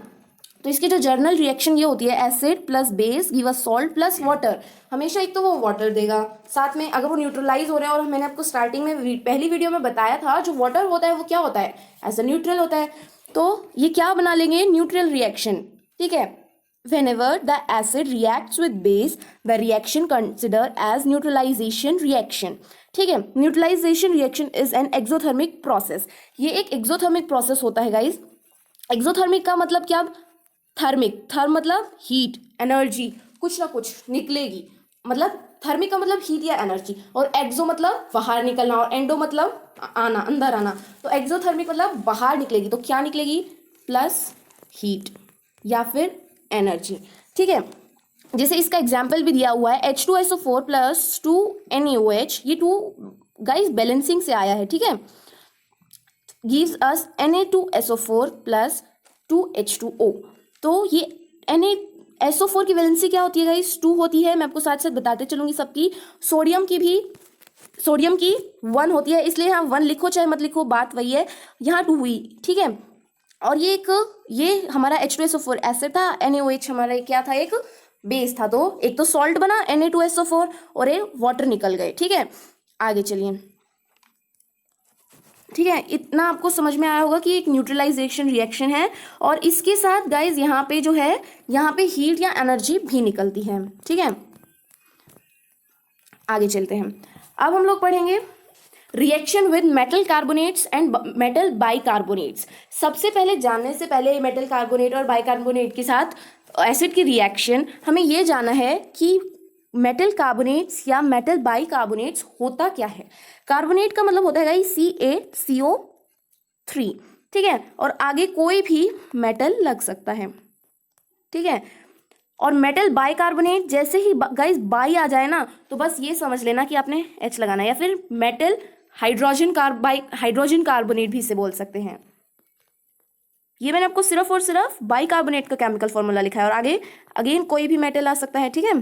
तो इसकी जो जर्नल रिएक्शन ये होती है, acid plus base give us salt plus water. हमेशा एक तो वो वाटर देगा, साथ में अगर वो न्यूट्रलाइज हो रहे हैं, और मैंने आपको स्टार्टिंग में पहली वीडियो में बताया था जो वाटर होता है वो क्या होता है? एज अ न्यूट्रल होता है। तो ये क्या बना लेंगे? Neutral reaction. ठीक है, whenever the acid reacts with base the reaction considered as neutralization reaction। ठीक है, neutralization reaction is an exothermic process. ये एक एक्सोथर्मिक प्रोसेस होता है गाइज। एक्सोथर्मिक का मतलब क्या? थर्मिक, थर्म मतलब हीट, एनर्जी, कुछ ना कुछ निकलेगी, मतलब थर्मिक का मतलब हीट या एनर्जी, और एक्सो मतलब बाहर निकलना, और एंडो मतलब आना, अंदर आना। तो एक्सोथर्मिक मतलब बाहर निकलेगी, तो क्या निकलेगी? प्लस हीट या फिर एनर्जी। ठीक है, जैसे इसका एग्जाम्पल भी दिया हुआ है H2SO4 प्लस 2NaOH, ये 2 गाइस बैलेंसिंग से आया है। ठीक है, gives us Na2SO4 plus 2H2O। तो ये NaSO4 की वैलेंसी क्या होती है गाइस? 2 होती है। मैं आपको साथ साथ बताते चलूंगी सबकी। सोडियम की 1 होती है, इसलिए यहाँ 1 लिखो चाहे मत लिखो, बात वही है। यहाँ 2 हुई। ठीक है, और ये हमारा H2SO4 एसिड था, NaOH हमारा क्या था? एक बेस था। तो एक तो सॉल्ट बना Na2SO4 और एक वाटर निकल गए। ठीक है, आगे चलिए। ठीक है, इतना आपको समझ में आया होगा कि एक न्यूट्रलाइजेशन रिएक्शन है, और इसके साथ गाइज यहाँ पे जो है, यहाँ पे हीट या एनर्जी भी निकलती है। ठीक है, आगे चलते हैं। अब हम लोग पढ़ेंगे reaction with metal carbonates and metal bicarbonates. सबसे पहले जानने से पहले मेटल कार्बोनेट और बाइकार्बोनेट के साथ एसिड की रिएक्शन, हमें यह जानना है कि मेटल कार्बोनेट्स या मेटल बाइकार्बोनेट्स होता क्या है। कार्बोनेट का मतलब होता है CaCO3। ठीक है, और आगे कोई भी मेटल लग सकता है। ठीक है, और मेटल बाइकार्बोनेट जैसे ही गाइस बाई आ जाए ना, तो बस ये समझ लेना कि आपने H लगाना है, या फिर मेटल हाइड्रोजन कार्बोनेट भी इसे बोल सकते हैं। ये मैंने आपको सिर्फ और सिर्फ बाइकार्बोनेट का केमिकल फॉर्मूला लिखा है, और आगे अगेन कोई भी मेटल आ सकता है। ठीक है,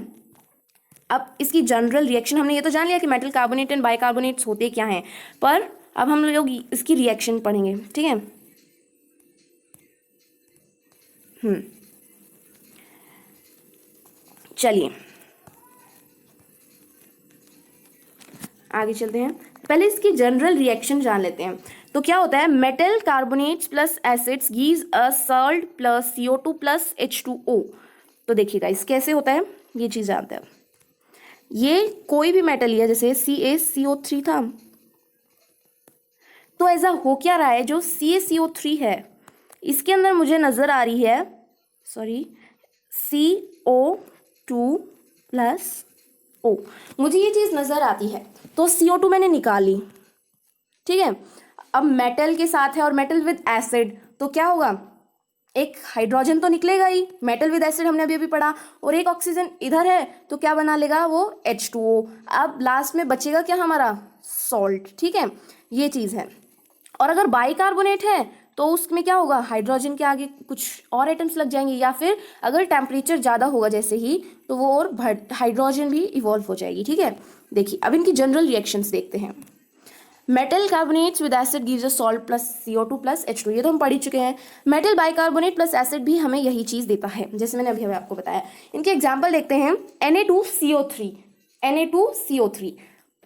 अब इसकी जनरल रिएक्शन हमने ये तो जान लिया कि मेटल कार्बोनेट एंड बाइकार्बोनेट्स होते क्या हैं, पर अब हम लोग इसकी रिएक्शन पढ़ेंगे। ठीक है, चलिए आगे चलते हैं। पहले इसकी जनरल रिएक्शन जान लेते हैं। तो क्या होता है? Metal carbonates plus acids gives a salt plus CO2 plus H2O। तो देखिएगा इस कैसे होता है, ये चीज़ जानते हैं। ये कोई भी मेटल लिया, जैसे CaCO3 था, तो ऐसा हो क्या रहा है, जो CaCO3 है इसके अंदर मुझे नज़र आ रही है, CO2 प्लस O, मुझे ये चीज़ नज़र आती है, तो CO2 मैंने निकाली। ठीक है, अब मेटल के साथ है और मेटल विद एसिड, तो क्या होगा? एक हाइड्रोजन तो निकलेगा ही, मेटल विद एसिड हमने अभी अभी पढ़ा, और एक ऑक्सीजन इधर है, तो क्या बना लेगा वो? H2O। अब लास्ट में बचेगा क्या हमारा? सॉल्ट। ठीक है, ये चीज़ है। और अगर बाइकार्बोनेट है तो उसमें क्या होगा? हाइड्रोजन के आगे कुछ और एटम्स लग जाएंगे, या फिर अगर टेम्परेचर ज़्यादा होगा जैसे ही, तो वो और हाइड्रोजन भी इवॉल्व हो जाएगी। ठीक है, देखिए अब इनकी जनरल रिएक्शंस देखते हैं। Metal carbonates with acid gives a salt plus CO2 plus H2, ये तो हम पढ़ ही चुके हैं। मेटल बाइकार्बोनेट प्लस एसिड भी हमें यही चीज़ देता है, जैसे मैंने अभी आपको बताया। इनके एग्जाम्पल देखते हैं। Na2CO3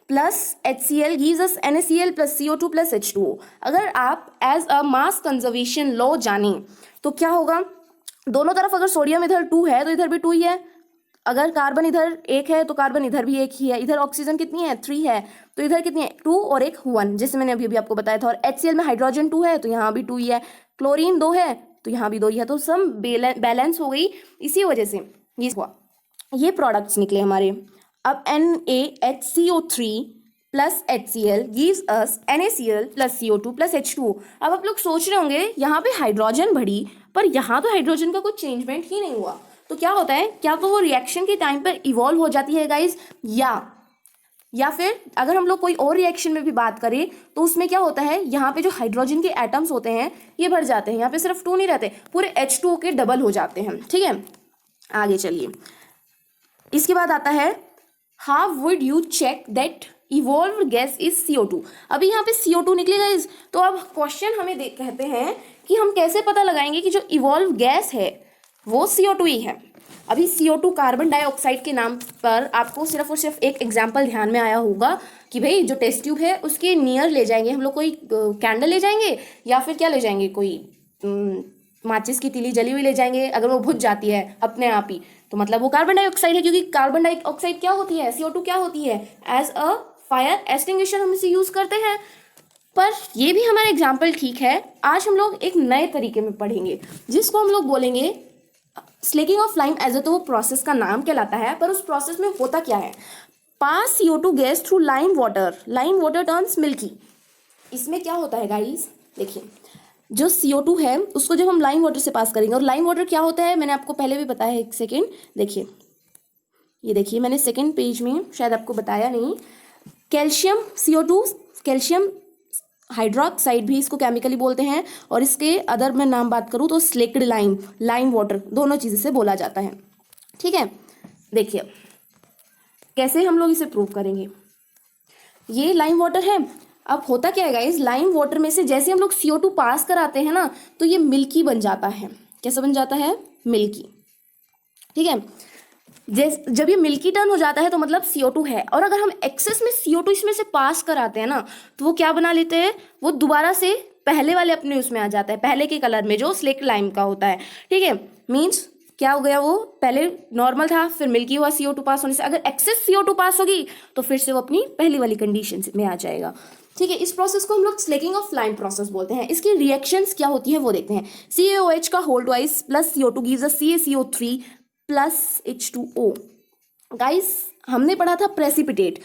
plus HCl gives us NaCl plus CO2 plus H2O। अगर आप as a mass conservation law जाने तो क्या होगा, दोनों तरफ अगर सोडियम इधर 2 है तो इधर भी 2 ही है, अगर कार्बन इधर 1 है तो कार्बन इधर भी 1 ही है, इधर ऑक्सीजन कितनी है 3 है तो इधर कितनी है 2 और एक 1, जैसे मैंने अभी आपको बताया था। और HCl में हाइड्रोजन 2 है तो यहाँ भी 2 ही है, क्लोरीन 2 है तो यहाँ भी 2 ही है, तो सब बैलेंस हो गई। इसी वजह से ये हुआ, ये प्रोडक्ट्स निकले हमारे। अब NaHCO3 plus HCl gives us NaCl plus CO2 plus H2O। अब आप लोग सोच रहे होंगे यहाँ पे हाइड्रोजन बढ़ी, पर यहाँ तो हाइड्रोजन का कुछ चेंजमेंट ही नहीं हुआ, तो क्या होता है, क्या तो वो रिएक्शन के टाइम पर इवॉल्व हो जाती है गाइज, या फिर अगर हम लोग कोई और रिएक्शन में भी बात करें तो उसमें क्या होता है, यहाँ पे जो हाइड्रोजन के एटम्स होते हैं ये बढ़ जाते हैं, यहाँ पे सिर्फ 2 नहीं रहते, पूरे H2O के डबल हो जाते हैं। ठीक है, आगे चलिए। इसके बाद आता है how would you check that evolved gas is CO2। अभी यहाँ पे CO2 निकलेगा इस, तो अब क्वेश्चन हमें कहते हैं कि हम कैसे पता लगाएंगे कि जो इवॉल्व गैस है वो CO2 ही है। अभी CO2 कार्बन डाइऑक्साइड के नाम पर आपको सिर्फ और सिर्फ एक एग्जाम्पल ध्यान में आया होगा कि भाई जो टेस्ट ट्यूब है उसके नियर ले जाएंगे हम लोग, कोई कैंडल ले जाएंगे या फिर क्या ले जाएंगे, कोई माचिस की तीली जली हुई ले जाएंगे, अगर वो बुझ जाती है अपने आप ही तो मतलब वो कार्बन डाइऑक्साइड है, क्योंकि कार्बन डाइऑक्साइड क्या होती है, CO2 क्या होती है, एज अ फायर एक्सटिंग्विशर हम इसे यूज करते हैं। पर ये भी हमारा एग्जाम्पल ठीक है। आज हम लोग एक नए तरीके में पढ़ेंगे जिसको हम लोग बोलेंगे स्लेकिंग ऑफ लाइम। एज तो वो प्रोसेस का नाम कहलाता है, पर उस प्रोसेस में होता क्या है, पास CO2 gas through lime water turns milky. इसमें क्या होता है गाइस, देखिए जो CO2 है उसको जब हम लाइम वाटर से पास करेंगे, और लाइम वाटर क्या होता है मैंने आपको पहले भी बताया है, एक सेकेंड देखिए, ये देखिए मैंने सेकेंड पेज में शायद आपको बताया नहीं, कैल्शियम CO2, कैल्शियम हाइड्रोक्साइड भी इसको केमिकली बोलते हैं, और इसके अदर मैं नाम बात करूँ तो स्लेक्ड लाइम वाटर, दोनों चीज़ से बोला जाता है। ठीक है, देखिए कैसे हम लोग इसे प्रूव करेंगे। ये लाइम वाटर है, अब होता क्या है गाइस, लाइम वाटर में से जैसे हम लोग CO2 पास कराते हैं ना तो ये मिल्की बन जाता है। कैसा बन जाता है, मिल्की। ठीक है, जब ये मिल्की टर्न हो जाता है तो मतलब CO2 है, और अगर हम एक्सेस में CO2 इसमें से पास कराते हैं ना तो वो क्या बना लेते हैं, वो दोबारा से पहले वाले अपने उसमें आ जाता है, पहले के कलर में जो स्लेक लाइम का होता है। ठीक है, मीन्स क्या हो गया, वो पहले नॉर्मल था फिर मिल्की हुआ CO2 पास होने से, अगर एक्सेस CO2 पास होगी तो फिर से वो अपनी पहली वाली कंडीशन में आ जाएगा। ठीक है, इस प्रोसेस को हम लोग स्लेकिंग ऑफ लाइम प्रोसेस बोलते हैं। इसकी रिएक्शंस क्या होती है वो देखते हैं। CaOH का whole twice plus CO2 gives us CaCO3 plus H2O। Guys हमने पढ़ा था प्रेसिपिटेट,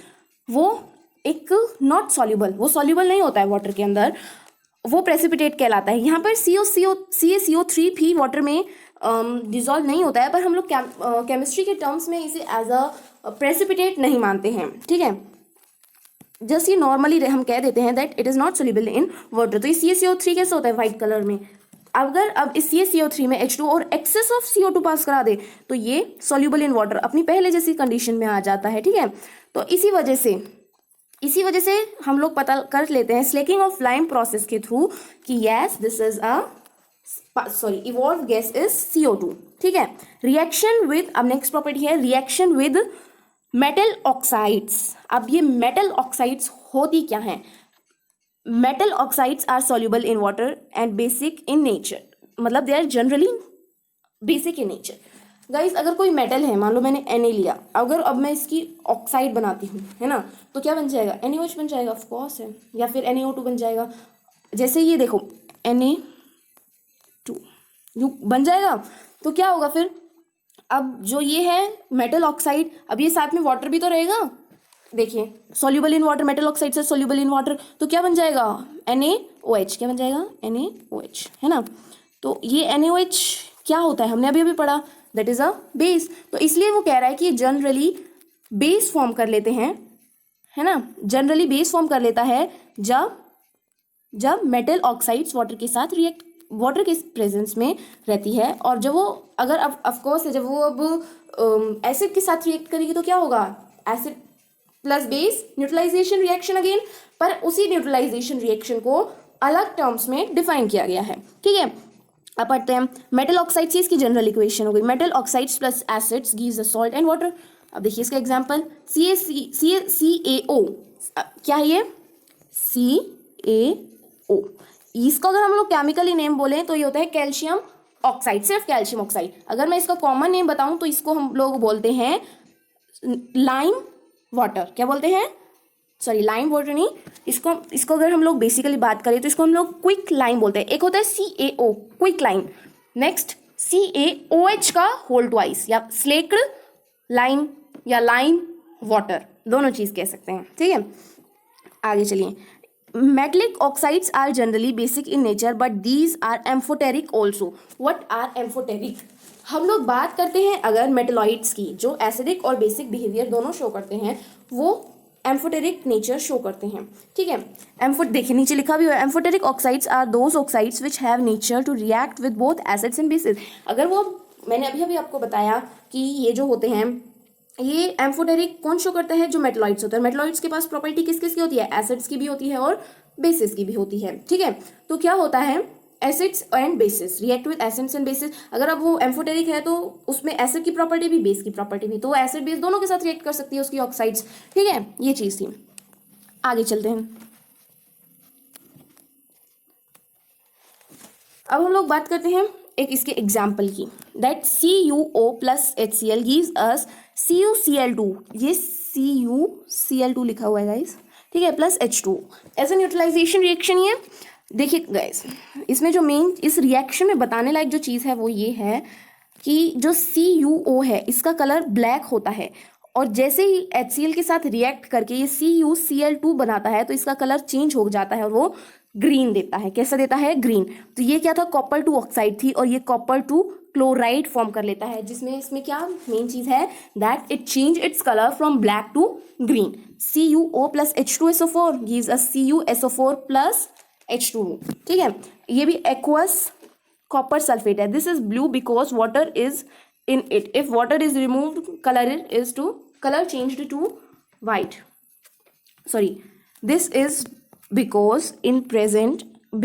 वो एक नॉट सॉल्युबल, वो सॉल्युबल नहीं होता है वाटर के अंदर, वो प्रेसिपिटेट कहलाता है। यहाँ पर CaCO3 भी वाटर में डिजॉल्व नहीं होता है, पर हम लोग केमिस्ट्री के टर्म्स में इसे एज अ प्रेसिपिटेट नहीं मानते हैं। ठीक है, जस्ट ये नॉर्मली हम कह देते हैं that it is not soluble in water. तो ये CaCO3 कैसे होता है वाइट कलर में, अगर अब इस CaCO3 में H2 और एक्सेस ऑफ CO2 पास करा दे तो ये सॉल्यूबल इन वाटर अपनी पहले जैसी कंडीशन में आ जाता है। ठीक है, तो इसी वजह से हम लोग पता कर लेते हैं स्लेकिंग ऑफ लाइम प्रोसेस के थ्रू कि yes this is evolve gas is CO2। ठीक है, रिएक्शन विद, अब नेक्स्ट प्रॉपर्टी है रिएक्शन विद मेटल ऑक्साइड्स। अब ये मेटल ऑक्साइड्स होती क्या हैं, metal oxides are soluble in water and basic in nature, मतलब they are generally basic in nature. Guys अगर कोई मेटल है, मान लो मैंने Na लिया, अगर अब मैं इसकी ऑक्साइड बनाती हूँ है ना, तो क्या बन जाएगा, NaOH बन जाएगा ऑफ कोर्स है, या फिर NaO2 बन जाएगा। जैसे ये देखो Na2 बन जाएगा, तो क्या होगा फिर, अब जो ये है मेटल ऑक्साइड, अब ये साथ में वाटर भी तो रहेगा, देखिए soluble in water, metal oxide से सॉल्युबल इन वाटर, तो क्या बन जाएगा NaOH, क्या बन जाएगा NaOH, है ना। तो ये NaOH क्या होता है, हमने अभी पढ़ा, दैट इज अ बेस। तो इसलिए वो कह रहा है कि जनरली बेस फॉर्म कर लेते हैं, है ना, जनरली बेस फॉर्म कर लेता है जब मेटल ऑक्साइड्स वाटर के साथ रिएक्ट, वाटर के प्रेजेंस में रहती है, और जब वो अगर ऑफकोर्स जब वो अब एसिड के साथ रिएक्ट करेगी तो क्या होगा, acid plus base, neutralization reaction again, पर उसी न्यूट्रलाइजेशन रिएक्शन को अलग टर्म्स में डिफाइन किया गया है, ठीक है। अब पढ़ते हैं मेटल ऑक्साइड से इसकी जनरल इक्वेशन हो गई, metal oxides plus acids gives a salt and water. अब देखिए इसका एग्जांपल CaO, क्या है ये CaO, इसका अगर हम लोग केमिकली नेम बोलें तो ये होता है कैल्शियम ऑक्साइड, सिर्फ कैल्शियम ऑक्साइड। अगर मैं इसका कॉमन नेम बताऊं तो इसको हम लोग बोलते हैं लाइम वाटर, क्या बोलते हैं, सॉरी लाइम वाटर नहीं, इसको अगर हम लोग बेसिकली बात करें तो इसको हम लोग क्विक लाइम बोलते हैं। एक होता है CaO quick lime, next CaOH का होल ट्वाइस, या स्लेक्ड लाइम या लाइम वाटर, दोनों चीज कह सकते हैं, ठीक है। आगे चलिए, metallic oxides are generally basic in nature but these are amphoteric also. What are amphoteric? हम लोग बात करते हैं अगर मेटलॉइड्स की, जो एसिडिक और बेसिक बिहेवियर दोनों शो करते हैं, वो एम्फोटेरिक नेचर शो करते हैं, ठीक है। देखिए नीचे लिखा भी हुआ है, amphoteric oxides are those oxides which have nature to react with both acids and bases. अगर वो, मैंने अभी आपको बताया कि ये जो होते हैं, ये एम्फोटेरिक कौन शो करता है, जो मेटलॉइड्स होते हैं। मेटलॉइड्स के पास प्रॉपर्टी किस किस की होती है, एसिड्स की भी होती है और बेसिस की भी होती है, ठीक है। तो क्या होता है, acids and basis react with acids and bases. अगर अब वो एम्फोटेरिक है तो उसमें एसिड की प्रॉपर्टी भी बेस की प्रॉपर्टी भी, तो एसिड बेस दोनों के साथ रिएक्ट कर सकती है उसकी ऑक्साइड्स, ठीक है। ये चीज थी। आगे चलते हैं, अब हम लोग बात करते हैं एक इसके एग्जाम्पल की, that CuO plus HCl gives us CuCl2, ये CuCl2 लिखा हुआ है गाइस, ठीक है, plus H2 as a neutralization reaction. ये देखिए गाइस, इसमें जो मेन इस रिएक्शन में बताने लायक जो चीज़ है वो ये है कि जो CuO है इसका कलर ब्लैक होता है, और जैसे ही HCl के साथ रिएक्ट करके ये CuCl2 बनाता है तो इसका कलर चेंज हो जाता है और वो ग्रीन देता है। कैसा देता है, ग्रीन। तो ये क्या था, कॉपर 2 ऑक्साइड थी और ये कॉपर 2 क्लोराइड फॉर्म कर लेता है, जिसमें इसमें क्या मेन चीज है, that it change its colour from black to green. CuO plus H2SO4 gives us CuSO4 plus H2O, ठीक है। ये भी एक्वस कॉपर सल्फेट है, this is blue because water is in it. If water is removed, color changed to white. Sorry, this is because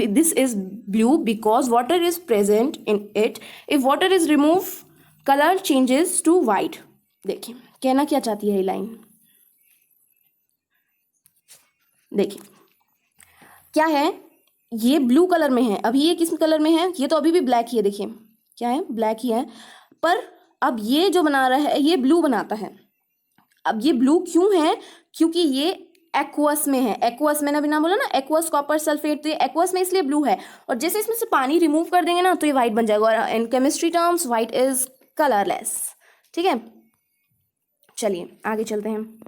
this is blue because water is present in it. If water is removed, color changes to white. देखिए कहना क्या चाहती है ये line, देखिए क्या है, ये ब्लू कलर में है, अभी ये किस कलर में है, ये तो अभी भी ब्लैक ही है, देखिए क्या है, ब्लैक ही है, पर अब ये जो बना रहा है ये ब्लू बनाता है। अब ये ब्लू क्यों है, क्योंकि ये एक्वस में है, एक्वस मैंने अभी नाम बोला ना, एक्वस कॉपर सल्फेट, तो ये एक्वस में इसलिए ब्लू है, और जैसे इसमें से पानी रिमूव कर देंगे ना तो ये वाइट बन जाएगा, और in chemistry terms white is colourless, ठीक है। चलिए आगे चलते हैं,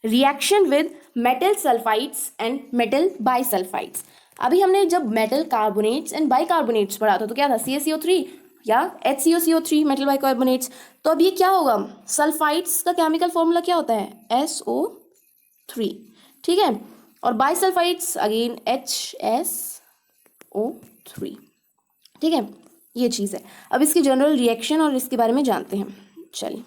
reaction with metal sulphides and metal bisulphides. अभी हमने जब मेटल कार्बोनेट्स एंड बाइकार्बोनेट्स पढ़ा था तो क्या था, CaCO3 या HCOCO3 मेटल बाइकार्बोनेट्स। तो अब ये क्या होगा, सल्फाइड्स का केमिकल फॉर्मूला क्या होता है, SO3, ठीक है, और बाइसल्फाइड्स अगेन HSO3, ठीक है। ये चीज़ है। अब इसकी जनरल रिएक्शन और इसके बारे में जानते हैं। चलिए,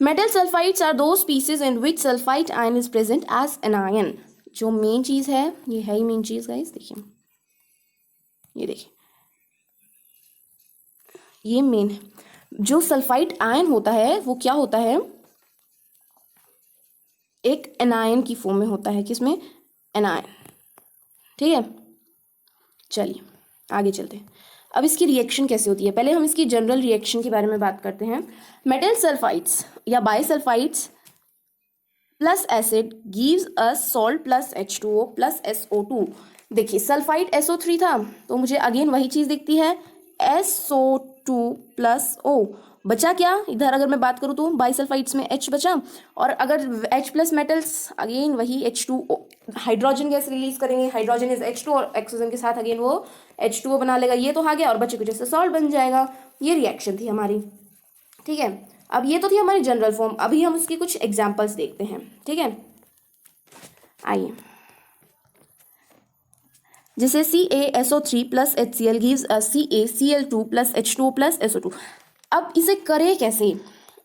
मेटल सल्फाइड्स आर दो species in which sulphide ion is present as anion. जो मेन चीज़ है, ये है ही मेन चीज़ गाइस, देखिए ये देखिए ये मेन है। जो सल्फाइड आयन होता है वो क्या होता है, एक एनायन की फॉर्म में होता है, किसमें, एनायन, ठीक है। चलिए आगे चलते हैं, अब इसकी रिएक्शन कैसे होती है, पहले हम इसकी जनरल रिएक्शन के बारे में बात करते हैं। मेटल सल्फाइड्स या bisulphides plus acid gives us salt plus H2O plus SO2। देखिए सल्फाइड SO3 था तो मुझे अगेन वही चीज़ दिखती है, SO2 प्लस O। बचा क्या इधर, अगर मैं बात करूँ तो बाइसल्फाइड्स में H बचा, और अगर H प्लस मेटल्स अगेन वही H2O, हाइड्रोजन गैस रिलीज करेंगे, हाइड्रोजन इज H2 और ऑक्सीजन के साथ अगेन वो H2O बना लेगा, ये तो आ गया और बचे कुछ जैसे सॉल्ट बन जाएगा। ये रिएक्शन थी हमारी, ठीक है। अब ये तो थी हमारी जनरल फॉर्म, अभी हम उसकी कुछ एग्जाम्पल्स देखते हैं, ठीक है। आइए, जैसे CaSO3 plus HCl gives CaCl2 plus H2O plus SO2। अब इसे करें कैसे,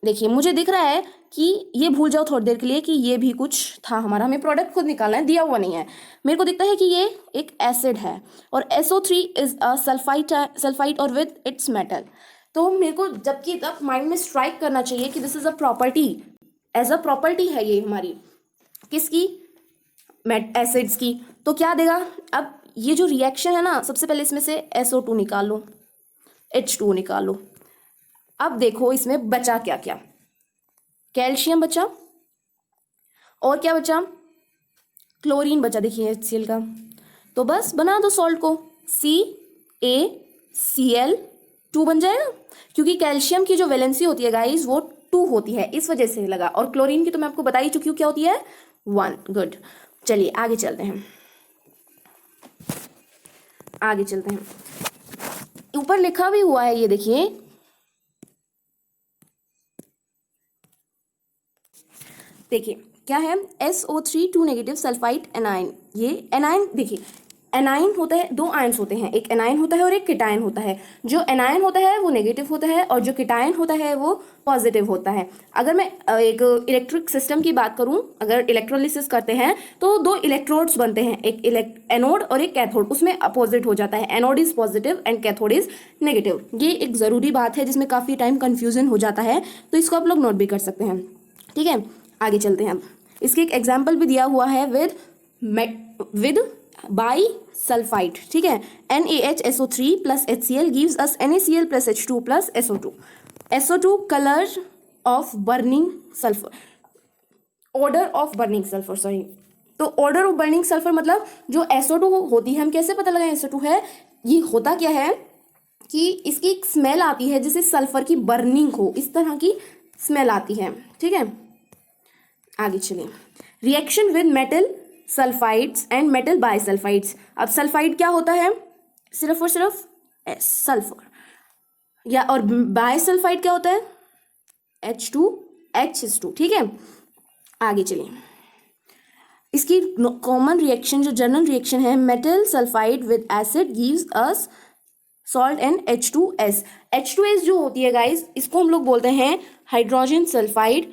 देखिए मुझे दिख रहा है कि ये भूल जाओ थोड़ी देर के लिए कि ये भी कुछ था हमारा, हमें प्रोडक्ट खुद निकालना है, दिया हुआ नहीं है। मेरे को दिखता है कि ये एक एसिड है और SO3 इज अ सल्फाइड और विद इट्स मेटल। तो मेरे को जबकि तब माइंड में स्ट्राइक करना चाहिए कि this is a property, as a property है ये हमारी, किसकी, एसिड्स की। तो क्या देगा, अब ये जो रिएक्शन है ना, सबसे पहले इसमें से SO2 निकाल लो, H2 निकाल लो। अब देखो इसमें बचा क्या क्या, कैल्शियम बचा और क्या बचा, क्लोरीन बचा, देखिए HCl का। तो बस बना दो सॉल्ट को, CaCl2 बन जाएगा, क्योंकि कैल्शियम की जो वैलेंसी होती है गाइस वो 2 होती है, इस वजह से लगा। और क्लोरीन की तो मैं आपको बता ही चुकी हूँ क्या होती है, 1। गुड, चलिए आगे चलते हैं, आगे चलते हैं। ऊपर लिखा भी हुआ है, ये देखिए, देखिए क्या है, SO3 2 नेगेटिव सल्फाइड एनाइन। ये एनाइन, देखिए एनाइन होता है, 2 आयंस होते हैं, एक एनाइन होता है और एक कीटायन होता है। जो एनाइन होता है वो नेगेटिव होता है और जो कीटायन होता है वो पॉजिटिव होता है। अगर मैं एक इलेक्ट्रिक सिस्टम की बात करूं, अगर इलेक्ट्रोलिसिस करते हैं तो 2 इलेक्ट्रोड्स बनते हैं, एक एनोड और एक कैथोड, उसमें अपोजिट हो जाता है, anode is positive and cathode is negative. ये एक ज़रूरी बात है जिसमें काफ़ी टाइम कन्फ्यूजन हो जाता है, तो इसको आप लोग नोट भी कर सकते हैं। ठीक है, आगे चलते हैं। अब इसके एक एग्जाम्पल भी दिया हुआ है विद बाई सल्फाइड। ठीक है, NaHSO3 plus HCl gives us NaCl plus H2 plus SO2। SO2 colour of burning sulphur, order of burning sulphur, sorry. तो ऑर्डर ऑफ बर्निंग सल्फर मतलब जो SO2 होती है, हम कैसे पता लगाएं SO2 है, ये होता क्या है कि इसकी एक स्मेल आती है जैसे सल्फर की बर्निंग हो, इस तरह की स्मेल आती है। ठीक है, आगे चलिए। Reaction with metal sulphides and metal bisulphides. अब सल्फाइड क्या होता है, सिर्फ और सिर्फ सल्फर, या और बाइसल्फाइड क्या होता है, H2H2। ठीक है, आगे चलिए। इसकी कॉमन रिएक्शन, जो जनरल रिएक्शन है, metal sulphide with acid gives us salt and H2S। H2S जो होती है गाइस, इसको हम लोग बोलते हैं हाइड्रोजन सल्फाइड।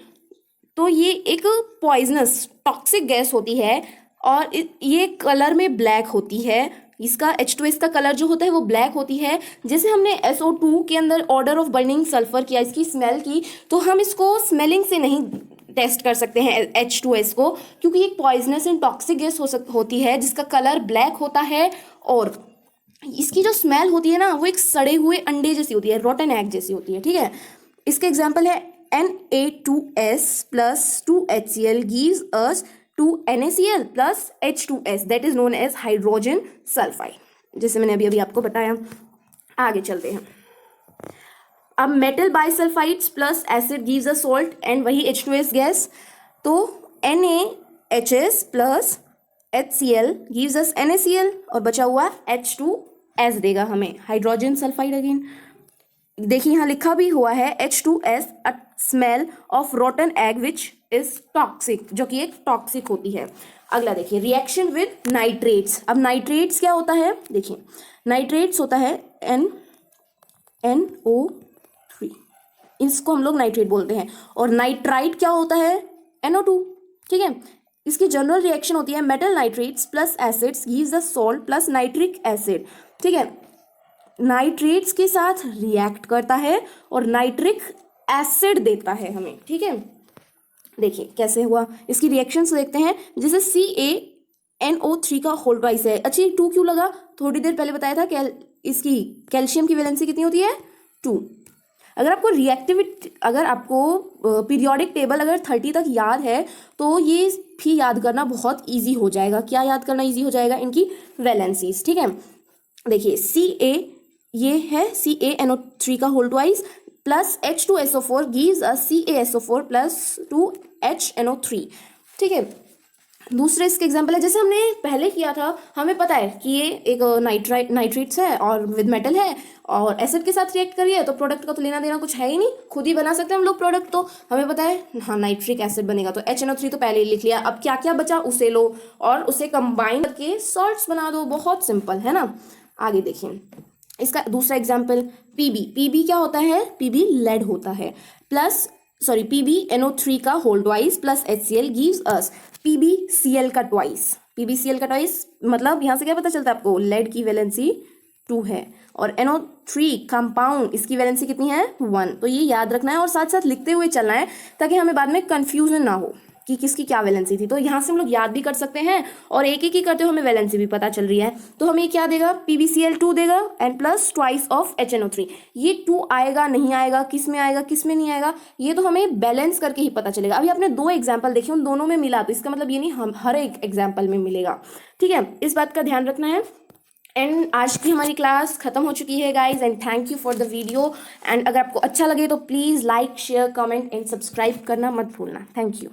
तो ये एक पॉइजनस टॉक्सिक गैस होती है और ये कलर में ब्लैक होती है। इसका H2S का कलर जो होता है वो ब्लैक होती है। जैसे हमने SO2 के अंदर ऑर्डर ऑफ बर्निंग सल्फर किया, इसकी स्मेल की, तो हम इसको स्मेलिंग से नहीं टेस्ट कर सकते हैं H2S को, क्योंकि एक पॉइजनस एंड टॉक्सिक गैस होती है जिसका कलर ब्लैक होता है और इसकी जो स्मेल होती है ना, वो एक सड़े हुए अंडे जैसी होती है, रोटन एग जैसी होती है। ठीक है, इसके एग्जाम्पल है Na2S plus 2HCl gives us 2NaCl plus H2S, that is known as hydrogen sulfide, जैसे मैंने अभी आपको बताया। आगे चलते हैं। अब metal bisulphides plus acid gives a salt and वही H2S गैस। तो NaHS plus HCl gives us NaCl और बचा हुआ H2S देगा हमें, हाइड्रोजन सल्फाइड अगेन। देखिए यहाँ लिखा भी हुआ है H2S a smell of rotten egg which is toxic, जो कि एक टॉक्सिक होती है। अगला देखिए, रिएक्शन विद नाइट्रेट्स। अब नाइट्रेट्स क्या होता है, देखिए नाइट्रेट्स होता है NO3, इसको हम लोग नाइट्रेट बोलते हैं। और नाइट्राइट क्या होता है, NO2। ठीक है, इसकी जनरल रिएक्शन होती है metal nitrates plus acids gives a salt plus nitric acid. ठीक है, नाइट्रेट्स के साथ रिएक्ट करता है और नाइट्रिक एसिड देता है हमें। ठीक है, देखिए कैसे हुआ, इसकी रिएक्शंस देखते हैं। जैसे CaNO3 का होल ट्वाइस है। अच्छा, 2 क्यों लगा, थोड़ी देर पहले बताया था, इसकी कैल्शियम की वैलेंसी कितनी होती है, 2। अगर आपको रिएक्टिविटी, अगर आपको पीरियोडिक टेबल अगर 30 तक याद है तो ये भी याद करना बहुत ईजी हो जाएगा। क्या याद करना ईजी हो जाएगा, इनकी वैलेंसीज। ठीक है, देखिए ये है CaNO3 का whole twice plus H2SO4 gives us CaSO4 plus 2HNO3। ठीक है, दूसरे इसके एग्जाम्पल है, जैसे हमने पहले किया था, हमें पता है कि ये एक नाइट्रेट्स है और विद मेटल है और एसिड के साथ रिएक्ट करिए, तो प्रोडक्ट का तो लेना देना कुछ है ही नहीं, खुद ही बना सकते हैं हम लोग प्रोडक्ट। तो हमें पता है हाँ नाइट्रिक एसिड बनेगा, तो HNO3 तो पहले ही लिख लिया। अब क्या क्या बचा उसे लो और उसे कंबाइन करके सॉल्ट्स बना दो, बहुत सिंपल है ना। आगे देखिए, इसका दूसरा एग्जाम्पल PB क्या होता है, PB लेड होता है प्लस सॉरी PbNO3 का whole twice plus HCl gives us PbCl का ट्वाइस। PbCl का ट्वाइस मतलब यहाँ से क्या पता चलता है आपको, लेड की वैलेंसी 2 है और NO3 कंपाउंड इसकी वैलेंसी कितनी है 1। तो ये याद रखना है और साथ साथ लिखते हुए चलना है ताकि हमें बाद में कंफ्यूजन ना हो कि किसकी क्या वैलेंसी थी। तो यहाँ से हम लोग याद भी कर सकते हैं और एक एक ही करते हुए हमें वैलेंसी भी पता चल रही है। तो हमें क्या देगा, PbCl 2 देगा and plus twice of HNO3। ये 2 आएगा नहीं आएगा, किस में आएगा किस में नहीं आएगा, ये तो हमें बैलेंस करके ही पता चलेगा। अभी आपने 2 एग्जाम्पल देखे, उन दोनों में मिला, तो इसका मतलब ये नहीं हम हर एक एग्जाम्पल में मिलेगा। ठीक है, इस बात का ध्यान रखना है। एंड आज की हमारी क्लास खत्म हो चुकी है guys, and thank you for the video. And अगर आपको अच्छा लगे तो please like share comment and subscribe करना मत भूलना। Thank you.